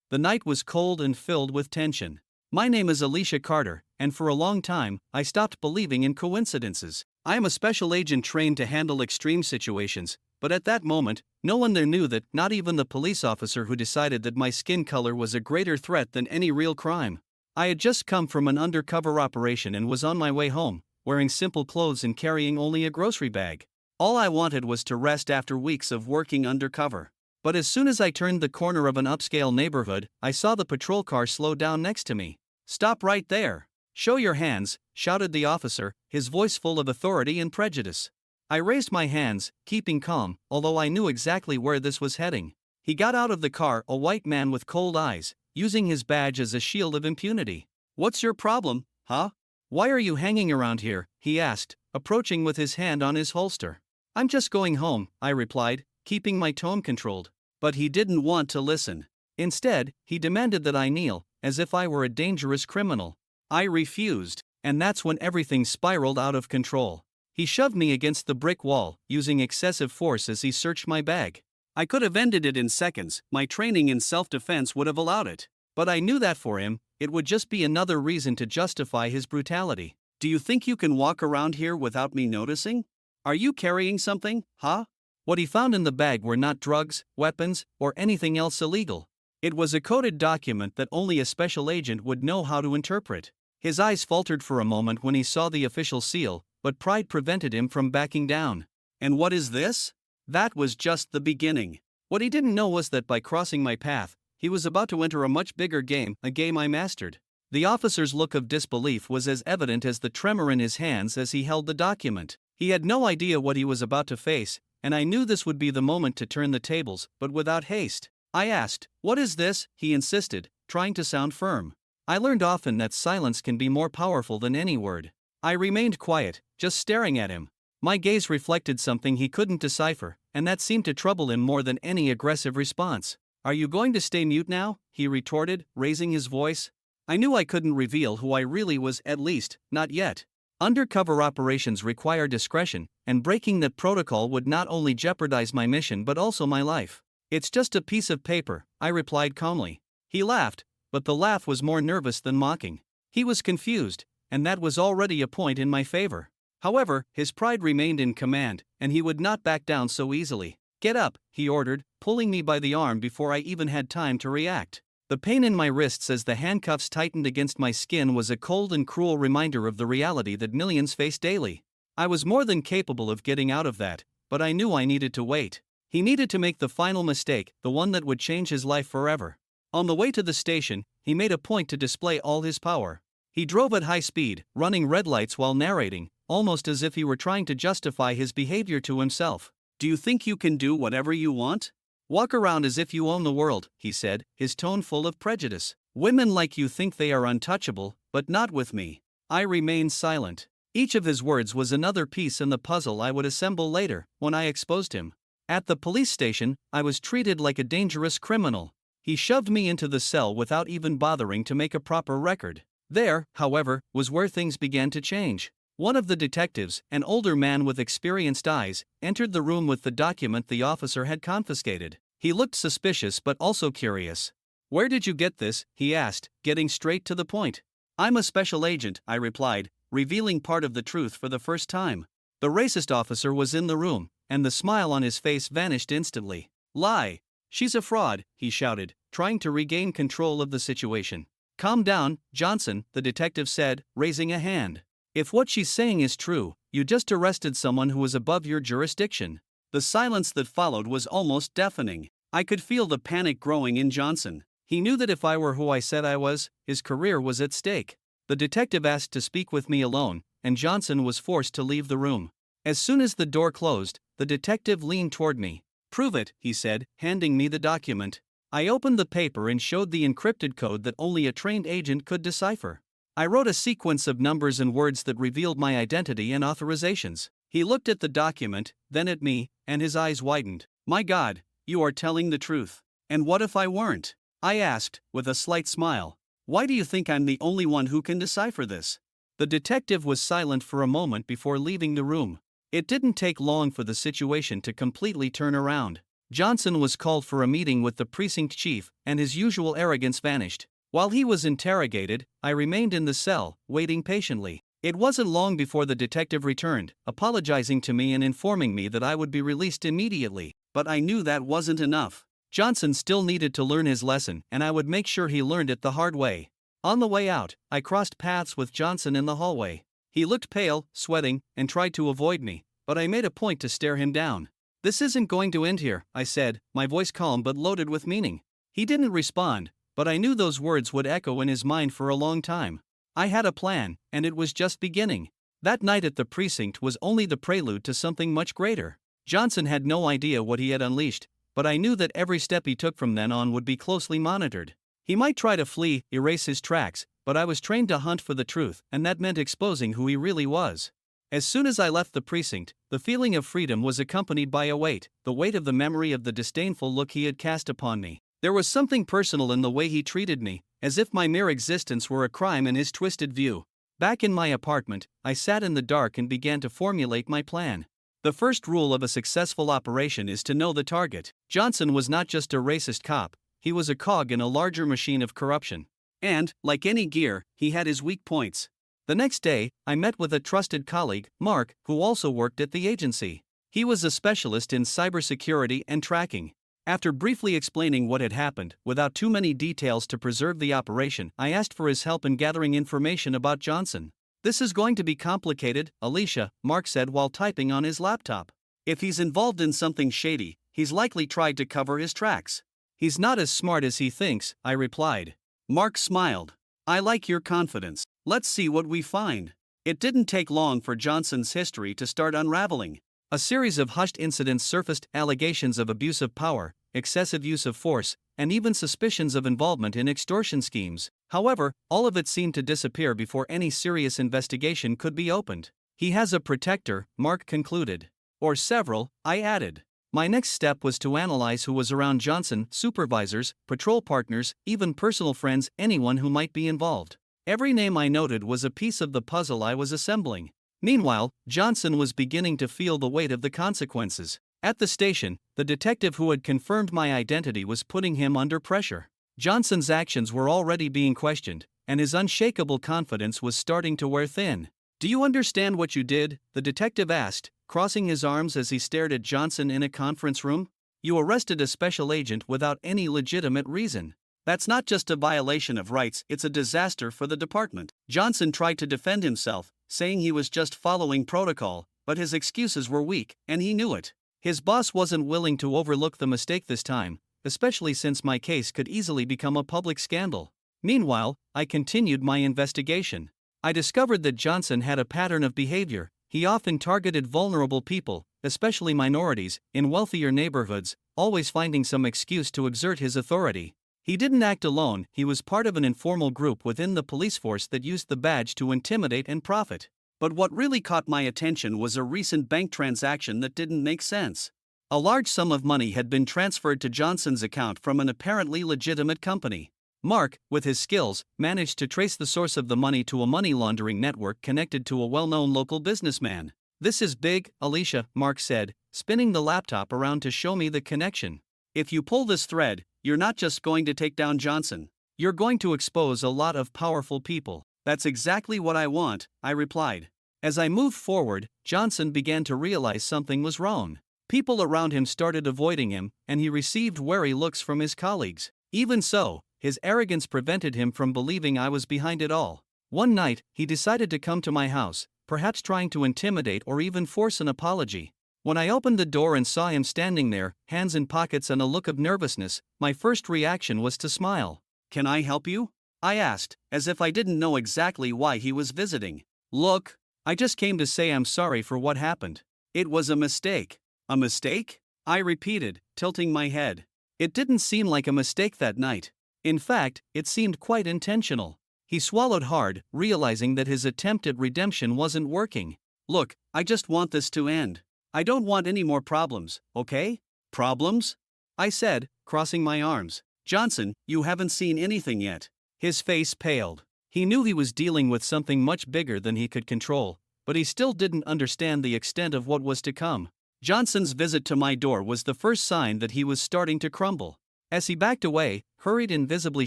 The night was cold and filled with tension. My name is Alicia Carter, and for a long time, I stopped believing in coincidences. I am a special agent trained to handle extreme situations, but at that moment, no one there knew that, not even the police officer who decided that my skin color was a greater threat than any real crime. I had just come from an undercover operation and was on my way home, wearing simple clothes and carrying only a grocery bag. All I wanted was to rest after weeks of working undercover. But as soon as I turned the corner of an upscale neighborhood, I saw the patrol car slow down next to me. "Stop right there! Show your hands," shouted the officer, his voice full of authority and prejudice. I raised my hands, keeping calm, although I knew exactly where this was heading. He got out of the car, a white man with cold eyes, using his badge as a shield of impunity. "What's your problem, huh? Why are you hanging around here?" he asked, approaching with his hand on his holster. "I'm just going home," I replied, keeping my tone controlled. But he didn't want to listen. Instead, he demanded that I kneel, as if I were a dangerous criminal. I refused, and that's when everything spiraled out of control. He shoved me against the brick wall, using excessive force as he searched my bag. I could have ended it in seconds, my training in self-defense would have allowed it. But I knew that for him, it would just be another reason to justify his brutality. "Do you think you can walk around here without me noticing? Are you carrying something, huh?" What he found in the bag were not drugs, weapons, or anything else illegal. It was a coded document that only a special agent would know how to interpret. His eyes faltered for a moment when he saw the official seal, but pride prevented him from backing down. "And what is this?" That was just the beginning. What he didn't know was that by crossing my path, he was about to enter a much bigger game, a game I mastered. The officer's look of disbelief was as evident as the tremor in his hands as he held the document. He had no idea what he was about to face, and I knew this would be the moment to turn the tables, but without haste. I asked, "What is this?" he insisted, trying to sound firm. I learned often that silence can be more powerful than any word. I remained quiet, just staring at him. My gaze reflected something he couldn't decipher, and that seemed to trouble him more than any aggressive response. "Are you going to stay mute now?" he retorted, raising his voice. I knew I couldn't reveal who I really was, at least, not yet. Undercover operations require discretion, and breaking that protocol would not only jeopardize my mission but also my life. "It's just a piece of paper," I replied calmly. He laughed, but the laugh was more nervous than mocking. He was confused, and that was already a point in my favor. However, his pride remained in command, and he would not back down so easily. "Get up," he ordered, pulling me by the arm before I even had time to react. The pain in my wrists as the handcuffs tightened against my skin was a cold and cruel reminder of the reality that millions face daily. I was more than capable of getting out of that, but I knew I needed to wait. He needed to make the final mistake, the one that would change his life forever. On the way to the station, he made a point to display all his power. He drove at high speed, running red lights while narrating, almost as if he were trying to justify his behavior to himself. "Do you think you can do whatever you want? Walk around as if you own the world," he said, his tone full of prejudice. "Women like you think they are untouchable, but not with me." I remained silent. Each of his words was another piece in the puzzle I would assemble later, when I exposed him. At the police station, I was treated like a dangerous criminal. He shoved me into the cell without even bothering to make a proper record. There, however, was where things began to change. One of the detectives, an older man with experienced eyes, entered the room with the document the officer had confiscated. He looked suspicious but also curious. "Where did you get this?" he asked, getting straight to the point. "I'm a special agent," I replied, revealing part of the truth for the first time. The racist officer was in the room, and the smile on his face vanished instantly. "Lie! She's a fraud," he shouted, trying to regain control of the situation. "Calm down, Johnson," the detective said, raising a hand. "If what she's saying is true, you just arrested someone who was above your jurisdiction." The silence that followed was almost deafening. I could feel the panic growing in Johnson. He knew that if I were who I said I was, his career was at stake. The detective asked to speak with me alone, and Johnson was forced to leave the room. As soon as the door closed, the detective leaned toward me. "Prove it," he said, handing me the document. I opened the paper and showed the encrypted code that only a trained agent could decipher. I wrote a sequence of numbers and words that revealed my identity and authorizations. He looked at the document, then at me, and his eyes widened. "My God, you are telling the truth. And what if I weren't?" I asked, with a slight smile. "Why do you think I'm the only one who can decipher this?" The detective was silent for a moment before leaving the room. It didn't take long for the situation to completely turn around. Johnson was called for a meeting with the precinct chief, and his usual arrogance vanished. While he was interrogated, I remained in the cell, waiting patiently. It wasn't long before the detective returned, apologizing to me and informing me that I would be released immediately. But I knew that wasn't enough. Johnson still needed to learn his lesson, and I would make sure he learned it the hard way. On the way out, I crossed paths with Johnson in the hallway. He looked pale, sweating, and tried to avoid me, but I made a point to stare him down. "This isn't going to end here," I said, my voice calm but loaded with meaning. He didn't respond, but I knew those words would echo in his mind for a long time. I had a plan, and it was just beginning. That night at the precinct was only the prelude to something much greater. Johnson had no idea what he had unleashed, but I knew that every step he took from then on would be closely monitored. He might try to flee, erase his tracks, but I was trained to hunt for the truth, and that meant exposing who he really was. As soon as I left the precinct, the feeling of freedom was accompanied by a weight, the weight of the memory of the disdainful look he had cast upon me. There was something personal in the way he treated me, as if my mere existence were a crime in his twisted view. Back in my apartment, I sat in the dark and began to formulate my plan. The first rule of a successful operation is to know the target. Johnson was not just a racist cop, he was a cog in a larger machine of corruption. And, like any gear, he had his weak points. The next day, I met with a trusted colleague, Mark, who also worked at the agency. He was a specialist in cybersecurity and tracking. After briefly explaining what had happened, without too many details to preserve the operation, I asked for his help in gathering information about Johnson. "This is going to be complicated, Alicia," Mark said while typing on his laptop. "If he's involved in something shady, he's likely tried to cover his tracks." "He's not as smart as he thinks," I replied. Mark smiled. "I like your confidence. Let's see what we find." It didn't take long for Johnson's history to start unraveling. A series of hushed incidents surfaced, allegations of abuse of power, excessive use of force, and even suspicions of involvement in extortion schemes. However, all of it seemed to disappear before any serious investigation could be opened. "He has a protector," Mark concluded. "Or several," I added. My next step was to analyze who was around Johnson: supervisors, patrol partners, even personal friends, anyone who might be involved. Every name I noted was a piece of the puzzle I was assembling. Meanwhile, Johnson was beginning to feel the weight of the consequences. At the station, the detective who had confirmed my identity was putting him under pressure. Johnson's actions were already being questioned, and his unshakable confidence was starting to wear thin. "Do you understand what you did?" the detective asked, crossing his arms as he stared at Johnson in a conference room. "You arrested a special agent without any legitimate reason. That's not just a violation of rights, it's a disaster for the department." Johnson tried to defend himself, saying he was just following protocol, but his excuses were weak, and he knew it. His boss wasn't willing to overlook the mistake this time, especially since my case could easily become a public scandal. Meanwhile, I continued my investigation. I discovered that Johnson had a pattern of behavior. He often targeted vulnerable people, especially minorities, in wealthier neighborhoods, always finding some excuse to exert his authority. He didn't act alone, he was part of an informal group within the police force that used the badge to intimidate and profit. But what really caught my attention was a recent bank transaction that didn't make sense. A large sum of money had been transferred to Johnson's account from an apparently legitimate company. Mark, with his skills, managed to trace the source of the money to a money laundering network connected to a well-known local businessman. "This is big, Alicia," Mark said, spinning the laptop around to show me the connection. "If you pull this thread, you're not just going to take down Johnson. You're going to expose a lot of powerful people." "That's exactly what I want," I replied. As I moved forward, Johnson began to realize something was wrong. People around him started avoiding him, and he received wary looks from his colleagues. Even so, his arrogance prevented him from believing I was behind it all. One night, he decided to come to my house, perhaps trying to intimidate or even force an apology. When I opened the door and saw him standing there, hands in pockets and a look of nervousness, my first reaction was to smile. "Can I help you?" I asked, as if I didn't know exactly why he was visiting. "Look, I just came to say I'm sorry for what happened. It was a mistake." "A mistake?" I repeated, tilting my head. It didn't seem like a mistake that night. In fact, it seemed quite intentional. He swallowed hard, realizing that his attempt at redemption wasn't working. "Look, I just want this to end. I don't want any more problems, okay?" "Problems?" I said, crossing my arms. "Johnson, you haven't seen anything yet." His face paled. He knew he was dealing with something much bigger than he could control, but he still didn't understand the extent of what was to come. Johnson's visit to my door was the first sign that he was starting to crumble. As he backed away, hurried and visibly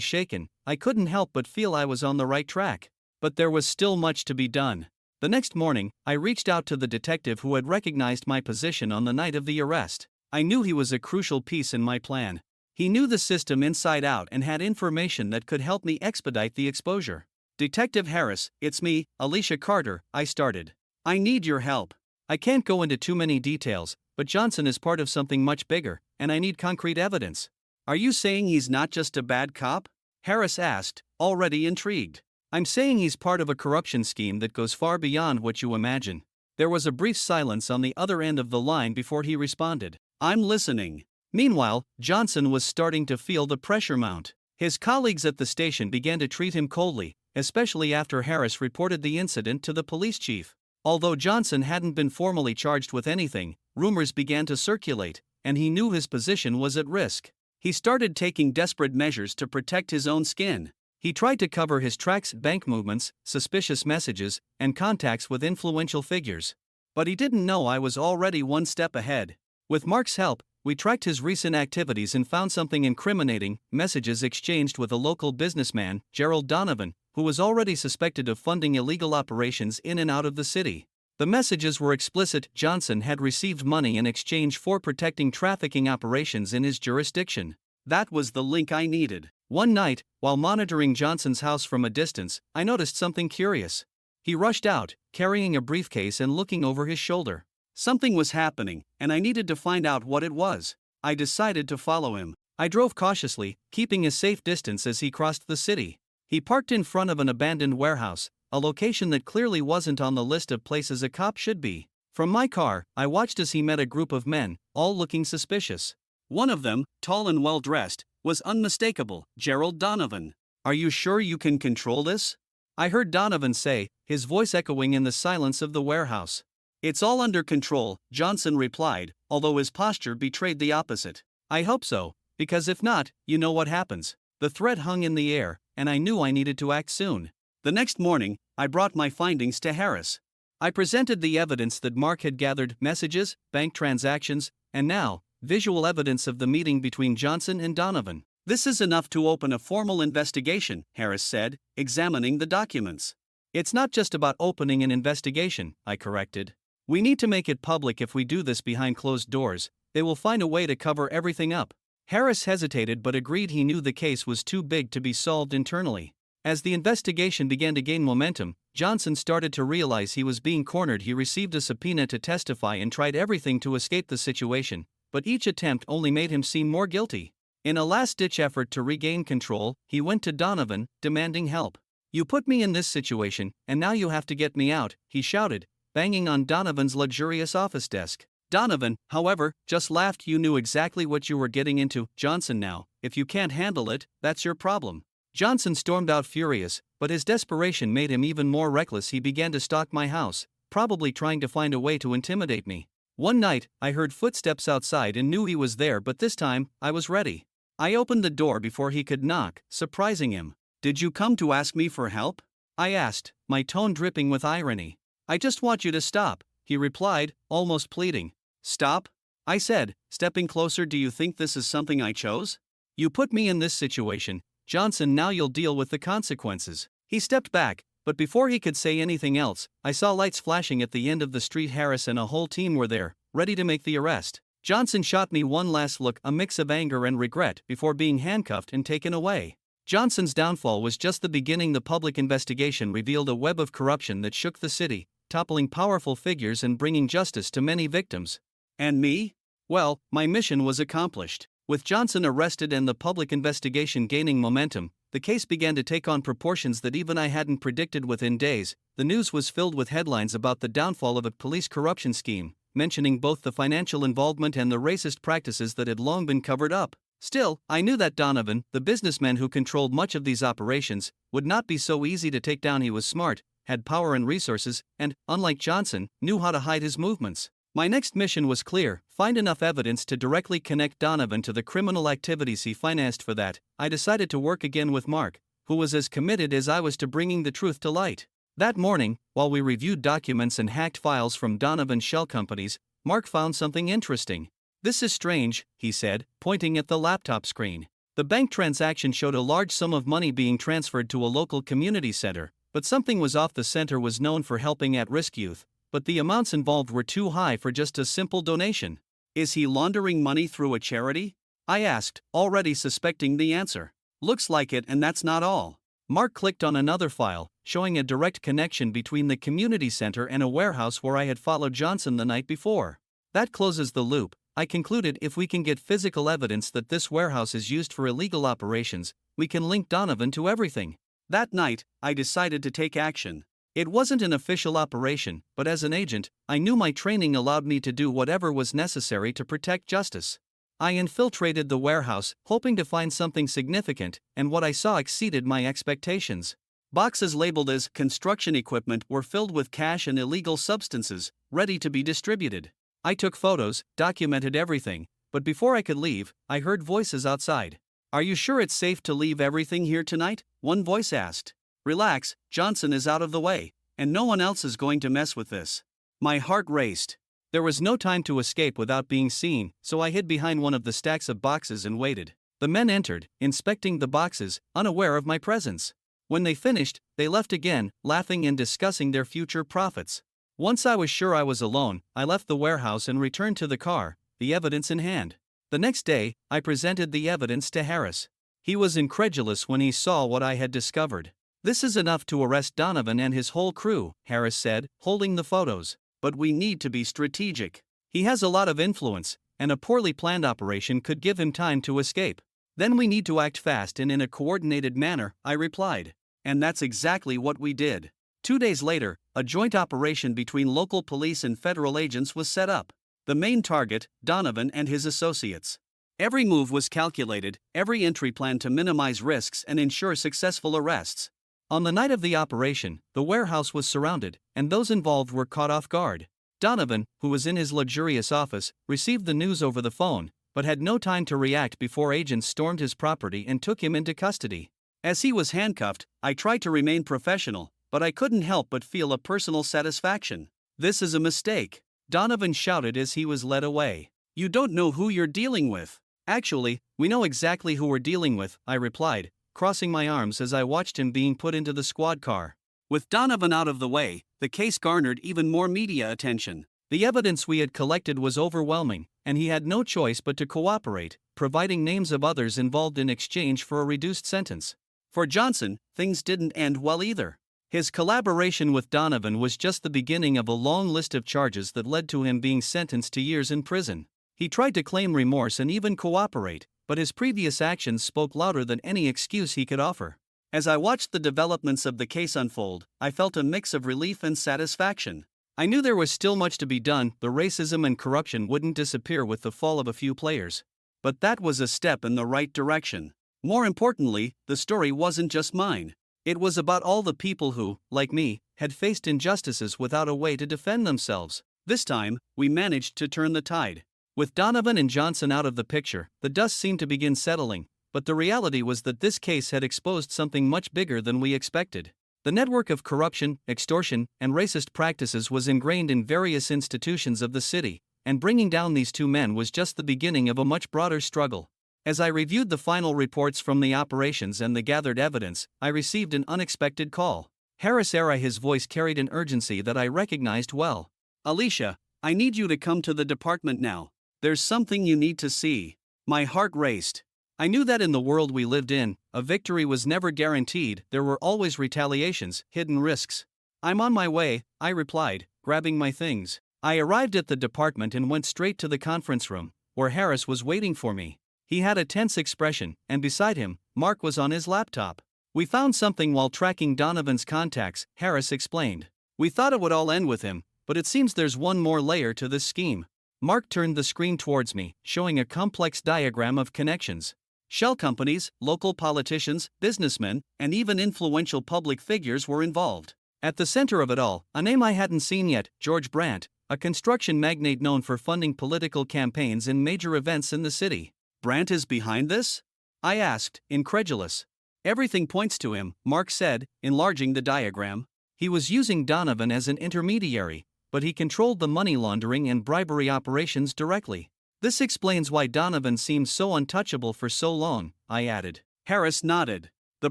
shaken, I couldn't help but feel I was on the right track. But there was still much to be done. The next morning, I reached out to the detective who had recognized my position on the night of the arrest. I knew he was a crucial piece in my plan. He knew the system inside out and had information that could help me expedite the exposure. "Detective Harris, it's me, Alicia Carter," I started. "I need your help. I can't go into too many details, but Johnson is part of something much bigger, and I need concrete evidence." "Are you saying he's not just a bad cop?" Harris asked, already intrigued. "I'm saying he's part of a corruption scheme that goes far beyond what you imagine." There was a brief silence on the other end of the line before he responded. "I'm listening." Meanwhile, Johnson was starting to feel the pressure mount. His colleagues at the station began to treat him coldly, especially after Harris reported the incident to the police chief. Although Johnson hadn't been formally charged with anything, rumors began to circulate, and he knew his position was at risk. He started taking desperate measures to protect his own skin. He tried to cover his tracks, bank movements, suspicious messages, and contacts with influential figures. But he didn't know I was already one step ahead. With Mark's help, we tracked his recent activities and found something incriminating: messages exchanged with a local businessman, Gerald Donovan, who was already suspected of funding illegal operations in and out of the city. The messages were explicit: Johnson had received money in exchange for protecting trafficking operations in his jurisdiction. That was the link I needed. One night, while monitoring Johnson's house from a distance, I noticed something curious. He rushed out, carrying a briefcase and looking over his shoulder. Something was happening, and I needed to find out what it was. I decided to follow him. I drove cautiously, keeping a safe distance as he crossed the city. He parked in front of an abandoned warehouse, a location that clearly wasn't on the list of places a cop should be. From my car, I watched as he met a group of men, all looking suspicious. One of them, tall and well-dressed, was unmistakable: Gerald Donovan. "Are you sure you can control this?" I heard Donovan say, his voice echoing in the silence of the warehouse. "It's all under control," Johnson replied, although his posture betrayed the opposite. "I hope so, because if not, you know what happens." The threat hung in the air, and I knew I needed to act soon. The next morning, I brought my findings to Harris. I presented the evidence that Mark had gathered: messages, bank transactions, and now, visual evidence of the meeting between Johnson and Donovan. "This is enough to open a formal investigation," Harris said, examining the documents. "It's not just about opening an investigation," I corrected. "We need to make it public. If we do this behind closed doors, they will find a way to cover everything up." Harris hesitated but agreed. He knew the case was too big to be solved internally. As the investigation began to gain momentum, Johnson started to realize he was being cornered. He received a subpoena to testify and tried everything to escape the situation, but each attempt only made him seem more guilty. In a last-ditch effort to regain control, he went to Donovan, demanding help. "You put me in this situation, and now you have to get me out," he shouted, banging on Donovan's luxurious office desk. Donovan, however, just laughed. "You knew exactly what you were getting into, Johnson. Now, if you can't handle it, that's your problem." Johnson stormed out furious, but his desperation made him even more reckless. He began to stalk my house, probably trying to find a way to intimidate me. One night, I heard footsteps outside and knew he was there, but this time, I was ready. I opened the door before he could knock, surprising him. "Did you come to ask me for help?" I asked, my tone dripping with irony. "I just want you to stop," he replied, almost pleading. "Stop?" I said, stepping closer. "Do you think this is something I chose? You put me in this situation, Johnson. Now you'll deal with the consequences." He stepped back, but before he could say anything else, I saw lights flashing at the end of the street. Harris and a whole team were there, ready to make the arrest. Johnson shot me one last look, a mix of anger and regret, before being handcuffed and taken away. Johnson's downfall was just the beginning. The public investigation revealed a web of corruption that shook the city, toppling powerful figures and bringing justice to many victims. And me? Well, my mission was accomplished. With Johnson arrested and the public investigation gaining momentum, the case began to take on proportions that even I hadn't predicted. Within days, the news was filled with headlines about the downfall of a police corruption scheme, mentioning both the financial involvement and the racist practices that had long been covered up. Still, I knew that Donovan, the businessman who controlled much of these operations, would not be so easy to take down. He was smart, had power and resources, and, unlike Johnson, knew how to hide his movements. My next mission was clear: find enough evidence to directly connect Donovan to the criminal activities he financed. For that, I decided to work again with Mark, who was as committed as I was to bringing the truth to light. That morning, while we reviewed documents and hacked files from Donovan's shell companies, Mark found something interesting. "This is strange," he said, pointing at the laptop screen. The bank transaction showed a large sum of money being transferred to a local community center, but something was off. The center was known for helping at-risk youth, but the amounts involved were too high for just a simple donation. "Is he laundering money through a charity?" I asked, already suspecting the answer. "Looks like it, and that's not all." Mark clicked on another file, showing a direct connection between the community center and a warehouse where I had followed Johnson the night before. "That closes the loop," I concluded. "If we can get physical evidence that this warehouse is used for illegal operations, we can link Donovan to everything." That night, I decided to take action. It wasn't an official operation, but as an agent, I knew my training allowed me to do whatever was necessary to protect justice. I infiltrated the warehouse, hoping to find something significant, and what I saw exceeded my expectations. Boxes labeled as construction equipment were filled with cash and illegal substances, ready to be distributed. I took photos, documented everything, but before I could leave, I heard voices outside. "Are you sure it's safe to leave everything here tonight?" one voice asked. "Relax, Johnson is out of the way, and no one else is going to mess with this." My heart raced. There was no time to escape without being seen, so I hid behind one of the stacks of boxes and waited. The men entered, inspecting the boxes, unaware of my presence. When they finished, they left again, laughing and discussing their future profits. Once I was sure I was alone, I left the warehouse and returned to the car, the evidence in hand. The next day, I presented the evidence to Harris. He was incredulous when he saw what I had discovered. "This is enough to arrest Donovan and his whole crew," Harris said, holding the photos. "But we need to be strategic. He has a lot of influence, and a poorly planned operation could give him time to escape. Then we need to act fast and in a coordinated manner," I replied. And that's exactly what we did. 2 days later, a joint operation between local police and federal agents was set up. The main target, Donovan and his associates. Every move was calculated, every entry planned to minimize risks and ensure successful arrests. On the night of the operation, the warehouse was surrounded, and those involved were caught off guard. Donovan, who was in his luxurious office, received the news over the phone, but had no time to react before agents stormed his property and took him into custody. As he was handcuffed, I tried to remain professional, but I couldn't help but feel a personal satisfaction. "This is a mistake," Donovan shouted as he was led away. "You don't know who you're dealing with." "Actually, we know exactly who we're dealing with," I replied, crossing my arms as I watched him being put into the squad car. With Donovan out of the way, the case garnered even more media attention. The evidence we had collected was overwhelming, and he had no choice but to cooperate, providing names of others involved in exchange for a reduced sentence. For Johnson, things didn't end well either. His collaboration with Donovan was just the beginning of a long list of charges that led to him being sentenced to years in prison. He tried to claim remorse and even cooperate, but his previous actions spoke louder than any excuse he could offer. As I watched the developments of the case unfold, I felt a mix of relief and satisfaction. I knew there was still much to be done. The racism and corruption wouldn't disappear with the fall of a few players. But that was a step in the right direction. More importantly, the story wasn't just mine. It was about all the people who, like me, had faced injustices without a way to defend themselves. This time, we managed to turn the tide. With Donovan and Johnson out of the picture, the dust seemed to begin settling, but the reality was that this case had exposed something much bigger than we expected. The network of corruption, extortion, and racist practices was ingrained in various institutions of the city, and bringing down these two men was just the beginning of a much broader struggle. As I reviewed the final reports from the operations and the gathered evidence, I received an unexpected call. Harris era. His voice carried an urgency that I recognized well. "Alicia, I need you to come to the department now. There's something you need to see." My heart raced. I knew that in the world we lived in, a victory was never guaranteed. There were always retaliations, hidden risks. "I'm on my way," I replied, grabbing my things. I arrived at the department and went straight to the conference room, where Harris was waiting for me. He had a tense expression, and beside him, Mark was on his laptop. "We found something while tracking Donovan's contacts," Harris explained. "We thought it would all end with him, but it seems there's one more layer to this scheme." Mark turned the screen towards me, showing a complex diagram of connections. Shell companies, local politicians, businessmen, and even influential public figures were involved. At the center of it all, a name I hadn't seen yet, George Brandt, a construction magnate known for funding political campaigns and major events in the city. "Brandt is behind this?" I asked, incredulous. "Everything points to him," Mark said, enlarging the diagram. "He was using Donovan as an intermediary, but he controlled the money laundering and bribery operations directly. This explains why Donovan seemed so untouchable for so long, I added. Harris nodded. The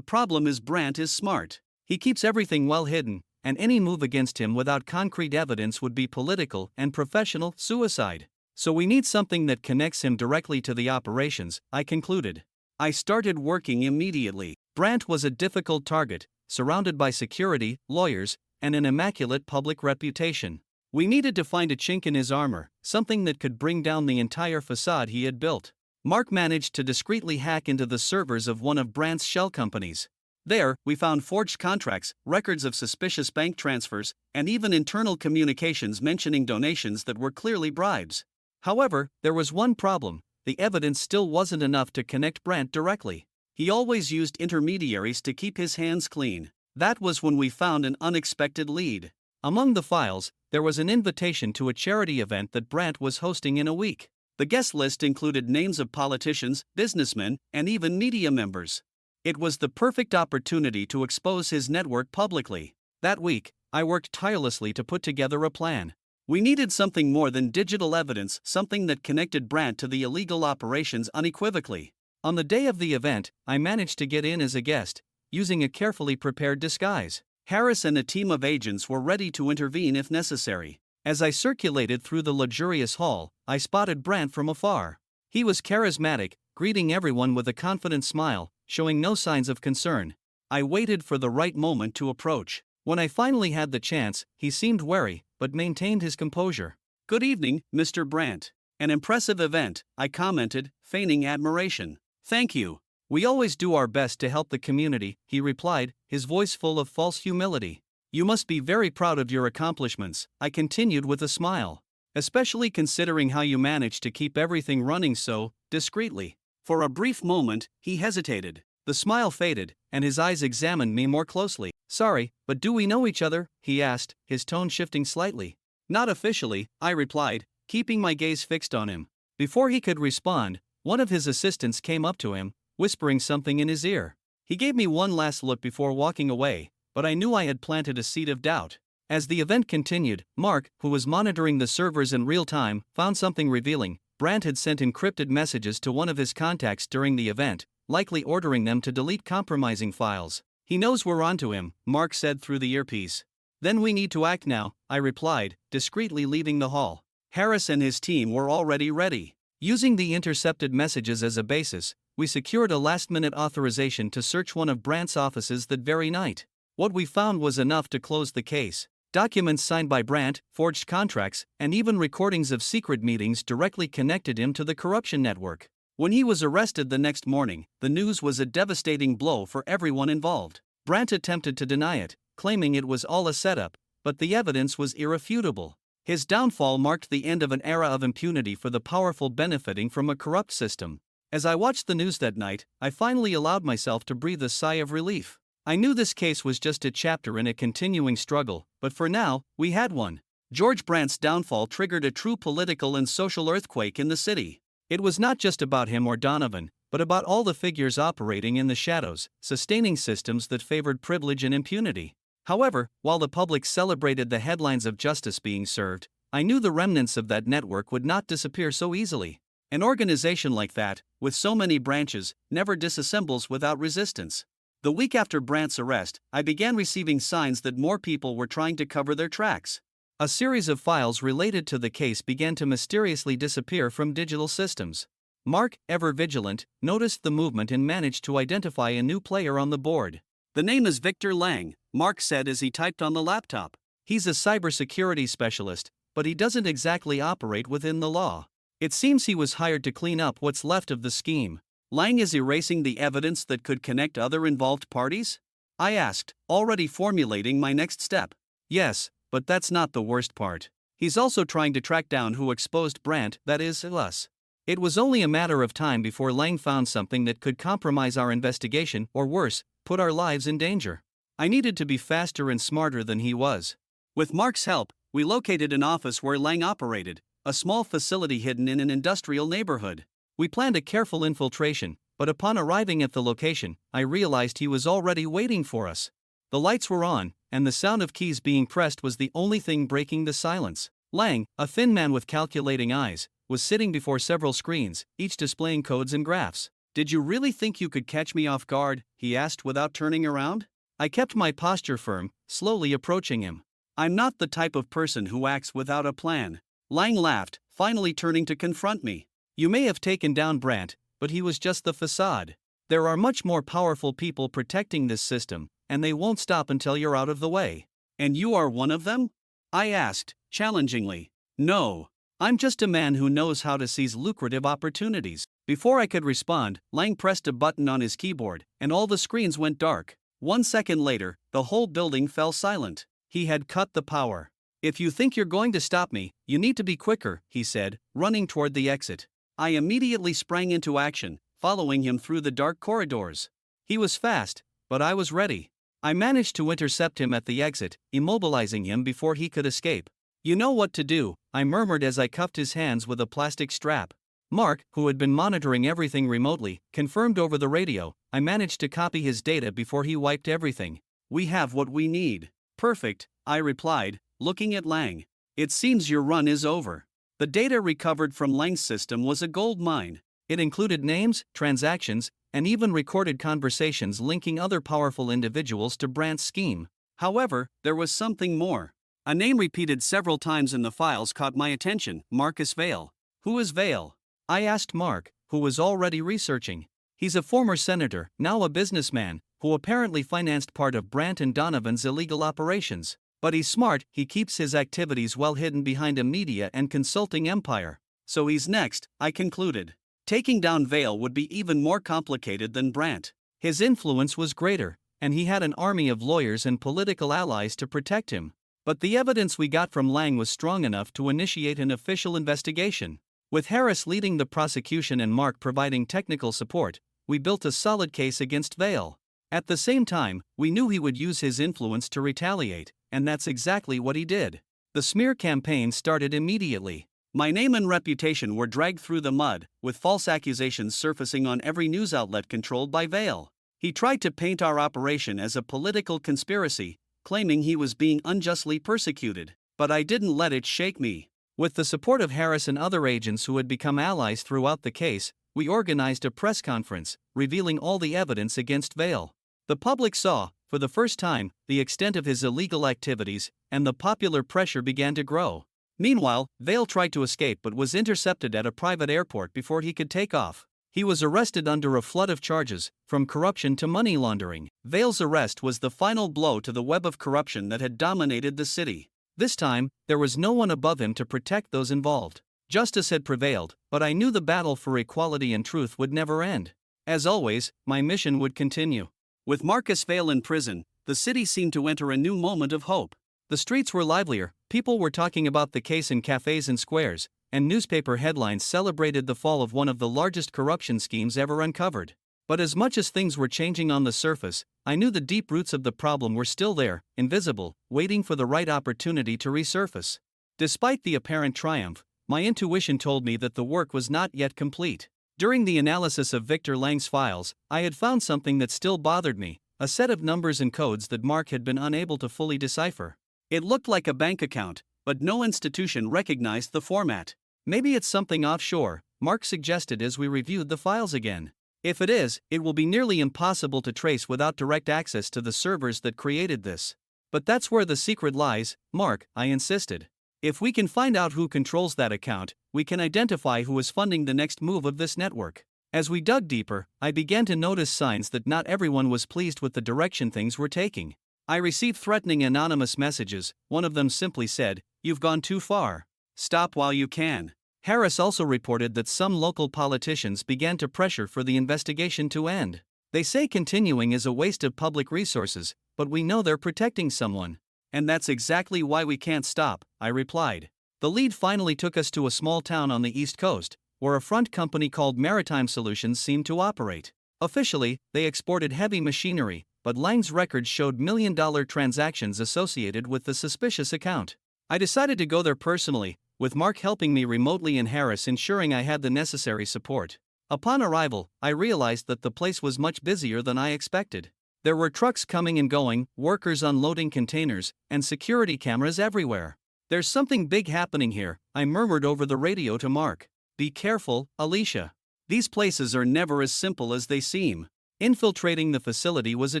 problem is Brandt is smart. He keeps everything well hidden, and any move against him without concrete evidence would be political and professional suicide. So we need something that connects him directly to the operations, I concluded. I started working immediately. Brandt was a difficult target, surrounded by security, lawyers, and an immaculate public reputation. We needed to find a chink in his armor, something that could bring down the entire facade he had built. Mark managed to discreetly hack into the servers of one of Brandt's shell companies. There, we found forged contracts, records of suspicious bank transfers, and even internal communications mentioning donations that were clearly bribes. However, there was one problem: the evidence still wasn't enough to connect Brandt directly. He always used intermediaries to keep his hands clean. That was when we found an unexpected lead. Among the files, there was an invitation to a charity event that Brandt was hosting in a week. The guest list included names of politicians, businessmen, and even media members. It was the perfect opportunity to expose his network publicly. That week, I worked tirelessly to put together a plan. We needed something more than digital evidence, something that connected Brandt to the illegal operations unequivocally. On the day of the event, I managed to get in as a guest, using a carefully prepared disguise. Harris and a team of agents were ready to intervene if necessary. As I circulated through the luxurious hall, I spotted Brandt from afar. He was charismatic, greeting everyone with a confident smile, showing no signs of concern. I waited for the right moment to approach. When I finally had the chance, he seemed wary, but maintained his composure. "Good evening, Mr. Brandt. An impressive event," I commented, feigning admiration. "Thank you. We always do our best to help the community," he replied, his voice full of false humility. "You must be very proud of your accomplishments," I continued with a smile. "Especially considering how you managed to keep everything running so discreetly." For a brief moment, he hesitated. The smile faded, and his eyes examined me more closely. "Sorry, but do we know each other?" he asked, his tone shifting slightly. "Not officially," I replied, keeping my gaze fixed on him. Before he could respond, one of his assistants came up to him, whispering something in his ear. He gave me one last look before walking away, but I knew I had planted a seed of doubt. As the event continued, Mark, who was monitoring the servers in real time, found something revealing. Brandt had sent encrypted messages to one of his contacts during the event, likely ordering them to delete compromising files. "He knows we're onto him," Mark said through the earpiece. "Then we need to act now," I replied, discreetly leaving the hall. Harris and his team were already ready. Using the intercepted messages as a basis, we secured a last-minute authorization to search one of Brandt's offices that very night. What we found was enough to close the case. Documents signed by Brandt, forged contracts, and even recordings of secret meetings directly connected him to the corruption network. When he was arrested the next morning, the news was a devastating blow for everyone involved. Brandt attempted to deny it, claiming it was all a setup, but the evidence was irrefutable. His downfall marked the end of an era of impunity for the powerful benefiting from a corrupt system. As I watched the news that night, I finally allowed myself to breathe a sigh of relief. I knew this case was just a chapter in a continuing struggle, but for now, we had one. George Brandt's downfall triggered a true political and social earthquake in the city. It was not just about him or Donovan, but about all the figures operating in the shadows, sustaining systems that favored privilege and impunity. However, while the public celebrated the headlines of justice being served, I knew the remnants of that network would not disappear so easily. An organization like that, with so many branches, never disassembles without resistance. The week after Brandt's arrest, I began receiving signs that more people were trying to cover their tracks. A series of files related to the case began to mysteriously disappear from digital systems. Mark, ever vigilant, noticed the movement and managed to identify a new player on the board. "The name is Victor Lang," Mark said as he typed on the laptop. "He's a cybersecurity specialist, but he doesn't exactly operate within the law. It seems he was hired to clean up what's left of the scheme." "Lang is erasing the evidence that could connect other involved parties?" I asked, already formulating my next step. "Yes, but that's not the worst part. He's also trying to track down who exposed Brandt, that is, us. It was only a matter of time before Lang found something that could compromise our investigation, or worse, put our lives in danger. I needed to be faster and smarter than he was. With Mark's help, we located an office where Lang operated, a small facility hidden in an industrial neighborhood. We planned a careful infiltration, but upon arriving at the location, I realized he was already waiting for us. The lights were on, and the sound of keys being pressed was the only thing breaking the silence. Lang, a thin man with calculating eyes, was sitting before several screens, each displaying codes and graphs. "Did you really think you could catch me off guard?" he asked without turning around. I kept my posture firm, slowly approaching him. "I'm not the type of person who acts without a plan." Lang laughed, finally turning to confront me. "You may have taken down Brandt, but he was just the facade. There are much more powerful people protecting this system, and they won't stop until you're out of the way." "And you are one of them?" I asked, challengingly. "No. I'm just a man who knows how to seize lucrative opportunities." Before I could respond, Lang pressed a button on his keyboard, and all the screens went dark. 1 second later, the whole building fell silent. He had cut the power. "If you think you're going to stop me, you need to be quicker," he said, running toward the exit. I immediately sprang into action, following him through the dark corridors. He was fast, but I was ready. I managed to intercept him at the exit, immobilizing him before he could escape. "You know what to do," I murmured as I cuffed his hands with a plastic strap. Mark, who had been monitoring everything remotely, confirmed over the radio. I managed to copy his data before he wiped everything. "We have what we need." "Perfect," I replied, looking at Lang. "It seems your run is over." The data recovered from Lang's system was a gold mine. It included names, transactions, and even recorded conversations linking other powerful individuals to Brandt's scheme. However, there was something more. A name repeated several times in the files caught my attention: Marcus Vail. "Who is Vail?" I asked Mark, who was already researching. "He's a former senator, now a businessman, who apparently financed part of Brandt and Donovan's illegal operations. But he's smart, he keeps his activities well hidden behind a media and consulting empire." "So he's next," I concluded. Taking down Vail would be even more complicated than Brandt. His influence was greater, and he had an army of lawyers and political allies to protect him. But the evidence we got from Lang was strong enough to initiate an official investigation. With Harris leading the prosecution and Mark providing technical support, we built a solid case against Vail. At the same time, we knew he would use his influence to retaliate, and that's exactly what he did. The smear campaign started immediately. My name and reputation were dragged through the mud, with false accusations surfacing on every news outlet controlled by Vail. He tried to paint our operation as a political conspiracy, claiming he was being unjustly persecuted. But I didn't let it shake me. With the support of Harris and other agents who had become allies throughout the case, we organized a press conference, revealing all the evidence against Vail. The public saw, for the first time, the extent of his illegal activities, and the popular pressure began to grow. Meanwhile, Vail tried to escape but was intercepted at a private airport before he could take off. He was arrested under a flood of charges, from corruption to money laundering. Vail's arrest was the final blow to the web of corruption that had dominated the city. This time, there was no one above him to protect those involved. Justice had prevailed, but I knew the battle for equality and truth would never end. As always, my mission would continue. With Marcus Vail in prison, the city seemed to enter a new moment of hope. The streets were livelier, people were talking about the case in cafes and squares, and newspaper headlines celebrated the fall of one of the largest corruption schemes ever uncovered. But as much as things were changing on the surface, I knew the deep roots of the problem were still there, invisible, waiting for the right opportunity to resurface. Despite the apparent triumph, my intuition told me that the work was not yet complete. During the analysis of Victor Lang's files, I had found something that still bothered me: a set of numbers and codes that Mark had been unable to fully decipher. It looked like a bank account, but no institution recognized the format. "Maybe it's something offshore," Mark suggested as we reviewed the files again. "If it is, it will be nearly impossible to trace without direct access to the servers that created this." "But that's where the secret lies, Mark," I insisted. "If we can find out who controls that account, we can identify who is funding the next move of this network." As we dug deeper, I began to notice signs that not everyone was pleased with the direction things were taking. I received threatening anonymous messages. One of them simply said, "You've gone too far. Stop while you can." Harris also reported that some local politicians began to pressure for the investigation to end. "They say continuing is a waste of public resources, but we know they're protecting someone." "And that's exactly why we can't stop," I replied. The lead finally took us to a small town on the East Coast, where a front company called Maritime Solutions seemed to operate. Officially, they exported heavy machinery, but Lang's records showed million-dollar transactions associated with the suspicious account. I decided to go there personally, with Mark helping me remotely and Harris ensuring I had the necessary support. Upon arrival, I realized that the place was much busier than I expected. There were trucks coming and going, workers unloading containers, and security cameras everywhere. "There's something big happening here," I murmured over the radio to Mark. "Be careful, Alicia. These places are never as simple as they seem." Infiltrating the facility was a